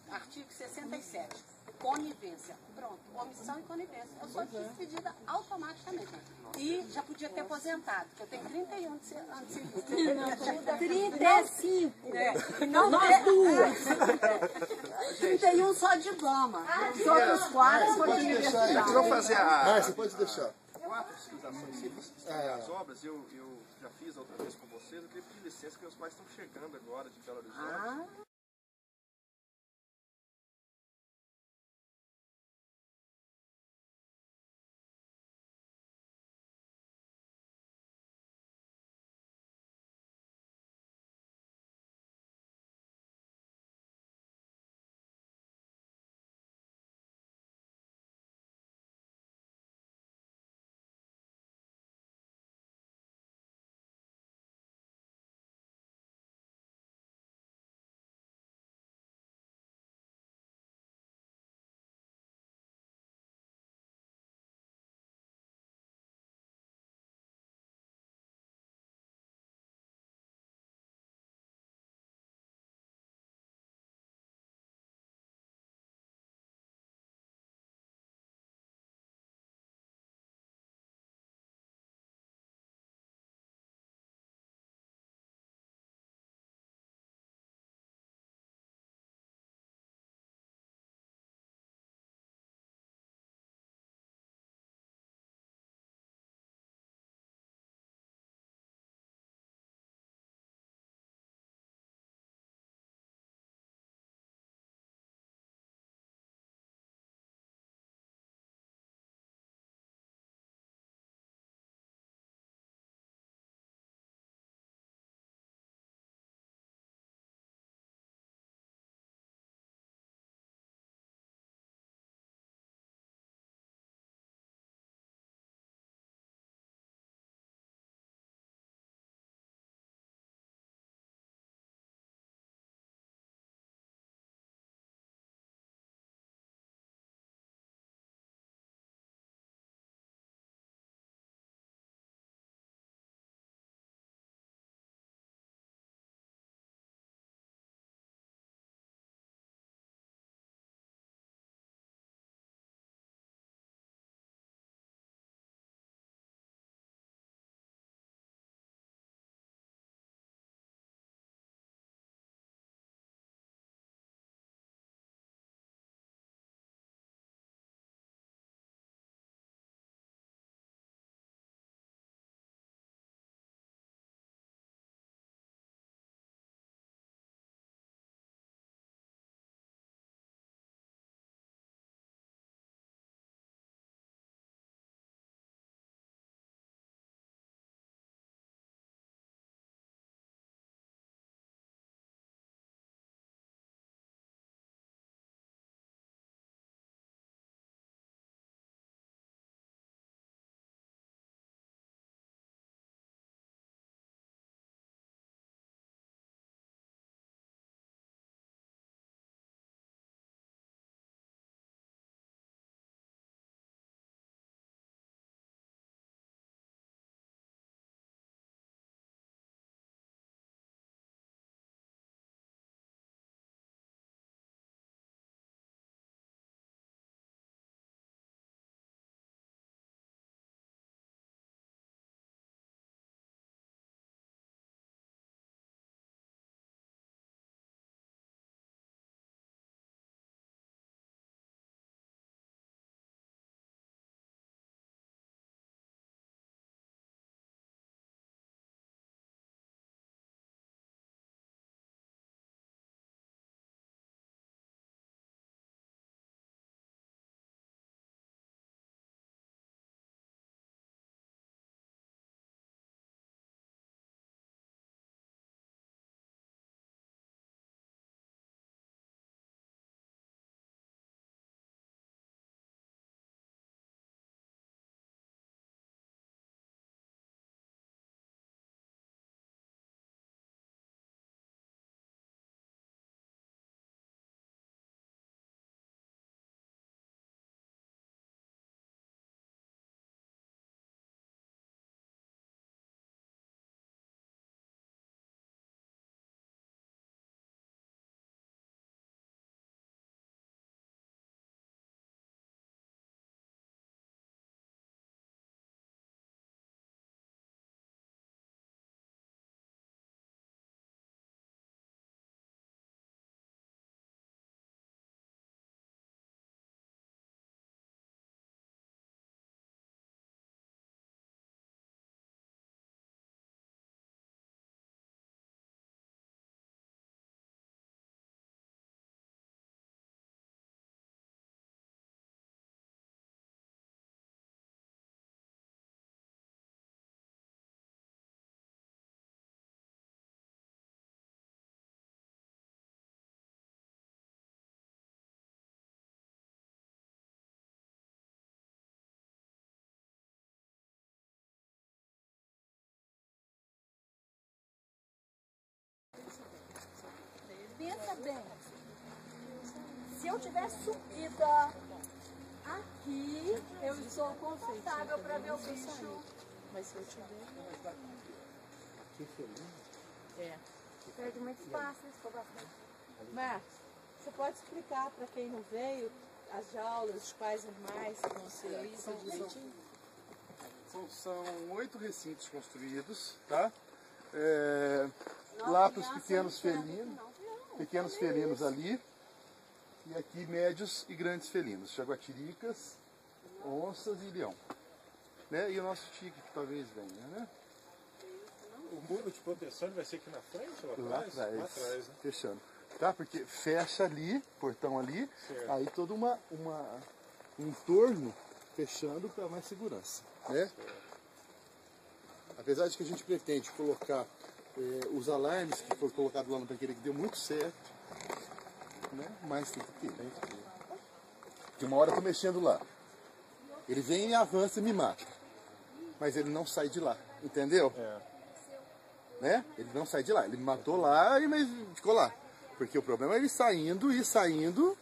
artigo 67, conivência. Pronto, omissão e conivência. Eu sou despedida automaticamente. E já podia ter aposentado, porque eu tenho 31 anos de serviço. 35. Não, nós duas. 31 só de Gama. Os outros 4 foram de universidade. Vamos fazer Márcia, pode deixar. 4 fiscalizações cívicas que estão as obras. Eu já fiz outra vez com vocês. Eu queria pedir licença, porque meus pais estão chegando agora de Belo Horizonte. dentes. Se eu tivesse subido aqui, eu estou confortável para ver o bicho. Mas se eu te der... Que feliz. É. Perde muito espaço, escova bastante. Marcos, você pode explicar para quem não veio as jaulas, de quais animais que vão ser isso direitinho? São 8 recintos construídos, tá? Lá para os pequenos felinos ali, e aqui médios e grandes felinos, jaguatiricas, onças e leão. Né? E o nosso tigre que talvez venha, né? O muro de proteção vai ser aqui na frente ou Lá atrás? atrás, Lá atrás, né? fechando. Tá? Porque fecha ali, portão ali, Certo. aí todo um entorno fechando para mais segurança, né? Apesar de que a gente pretende colocar os alarmes que foram colocados lá no banqueiro, que deu muito certo, né? Mas tem que ter. Porque uma hora eu tô mexendo lá. Ele vem e avança e me mata. Mas ele não sai de lá, entendeu? Né? Ele não sai de lá. Ele me matou lá, mas ficou lá. Porque o problema é ele saindo e saindo.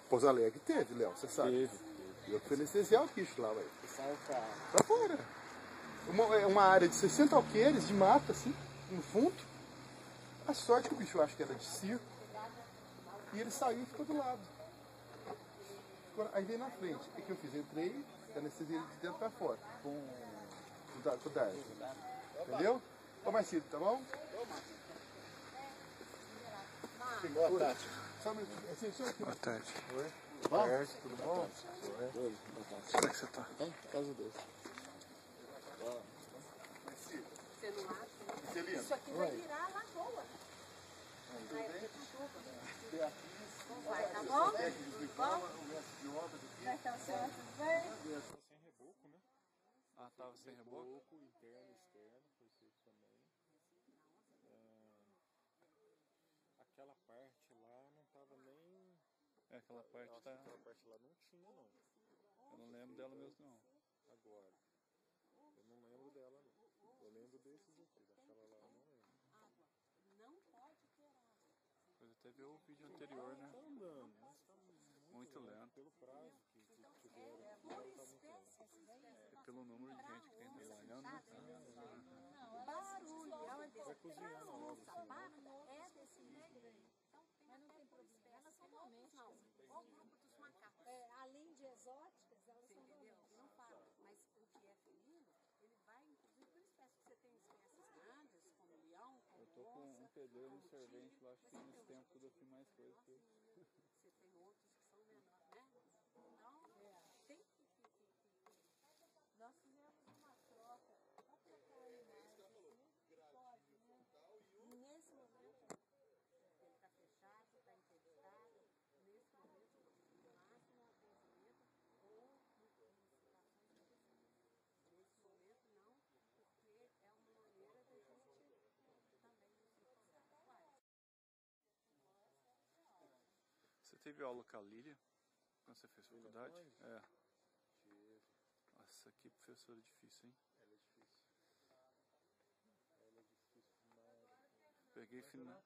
Pouso Alegre teve, Léo, você sabe. E eu fui anestesiar o bicho lá, velho. Saiu Pra fora. Uma área de 60 alqueires de mata, assim, no fundo. A sorte que o bicho acho que era de circo. E ele saiu e ficou do lado. Aí veio na frente. O que eu fiz? Entrei, anestesiei ele de dentro pra fora. Com o Dardo. Entendeu? Ô Marcelo, tá bom? Boa tarde. Boa tarde. Oi. Boa tarde, tudo bom? Oi. Como é que você tá? Bem? Por causa dele. Você não acha? Celina. Isso aqui vai virar a lagoa. Vai, tá bom? Vai estar o senhor tudo bem? Sem reboco, né? Ah, tava sem reboco? Interno e externo, foi feito também. Aquela parte lá não tava nem... Aquela parte tá... Aquela parte lá não tinha, não. Eu não lembro dela mesmo, não. Agora. Eu não lembro dela, não. Eu lembro desses aqui. Daquela lá eu não lembro. Não pode ter água. Depois até ver o vídeo anterior, né? Tá andando, mas tá Muito lento. pelo prazo que tiveram. Por espécies, E pelo número de gente que tem trabalhando, né? barulho. Vai cozinhando logo assim. É desse jeito. Então, mas não tem problema. Elas são domésticas. O grupo dos macacos. Além de exóticas, elas são domésticas. Não fala. Mas o que é felino, ele vai, inclusive, por espécie. Você tem espécies grandes, como leão, como Eu tô com um pedreiro no servente lá, acho que nesse tempo tudo eu fiz mais coisa que ele. você tem outros que são menores, né? Então, tem que... Nós fizemos uma troca para trocar animais. Pode, né? Nesse momento, ele está fechado, está interditado. Nesse momento, no máximo, um atendimento ou situações específicas. Nesse momento, não, porque é uma maneira da gente também nos informar. Você teve aula com a Lília? Quando você fez faculdade? É. Nossa, que professora difícil, hein? Ela é difícil. Ela é difícil demais. Peguei final.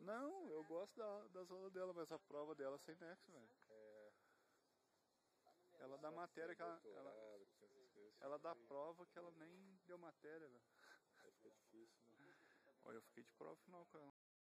Não, eu gosto das aulas dela, mas a prova dela é sem nexo, velho. Ela dá matéria que ela dá prova que ela nem deu matéria, velho. Aí fica difícil, né? Olha, eu fiquei de prova final com ela.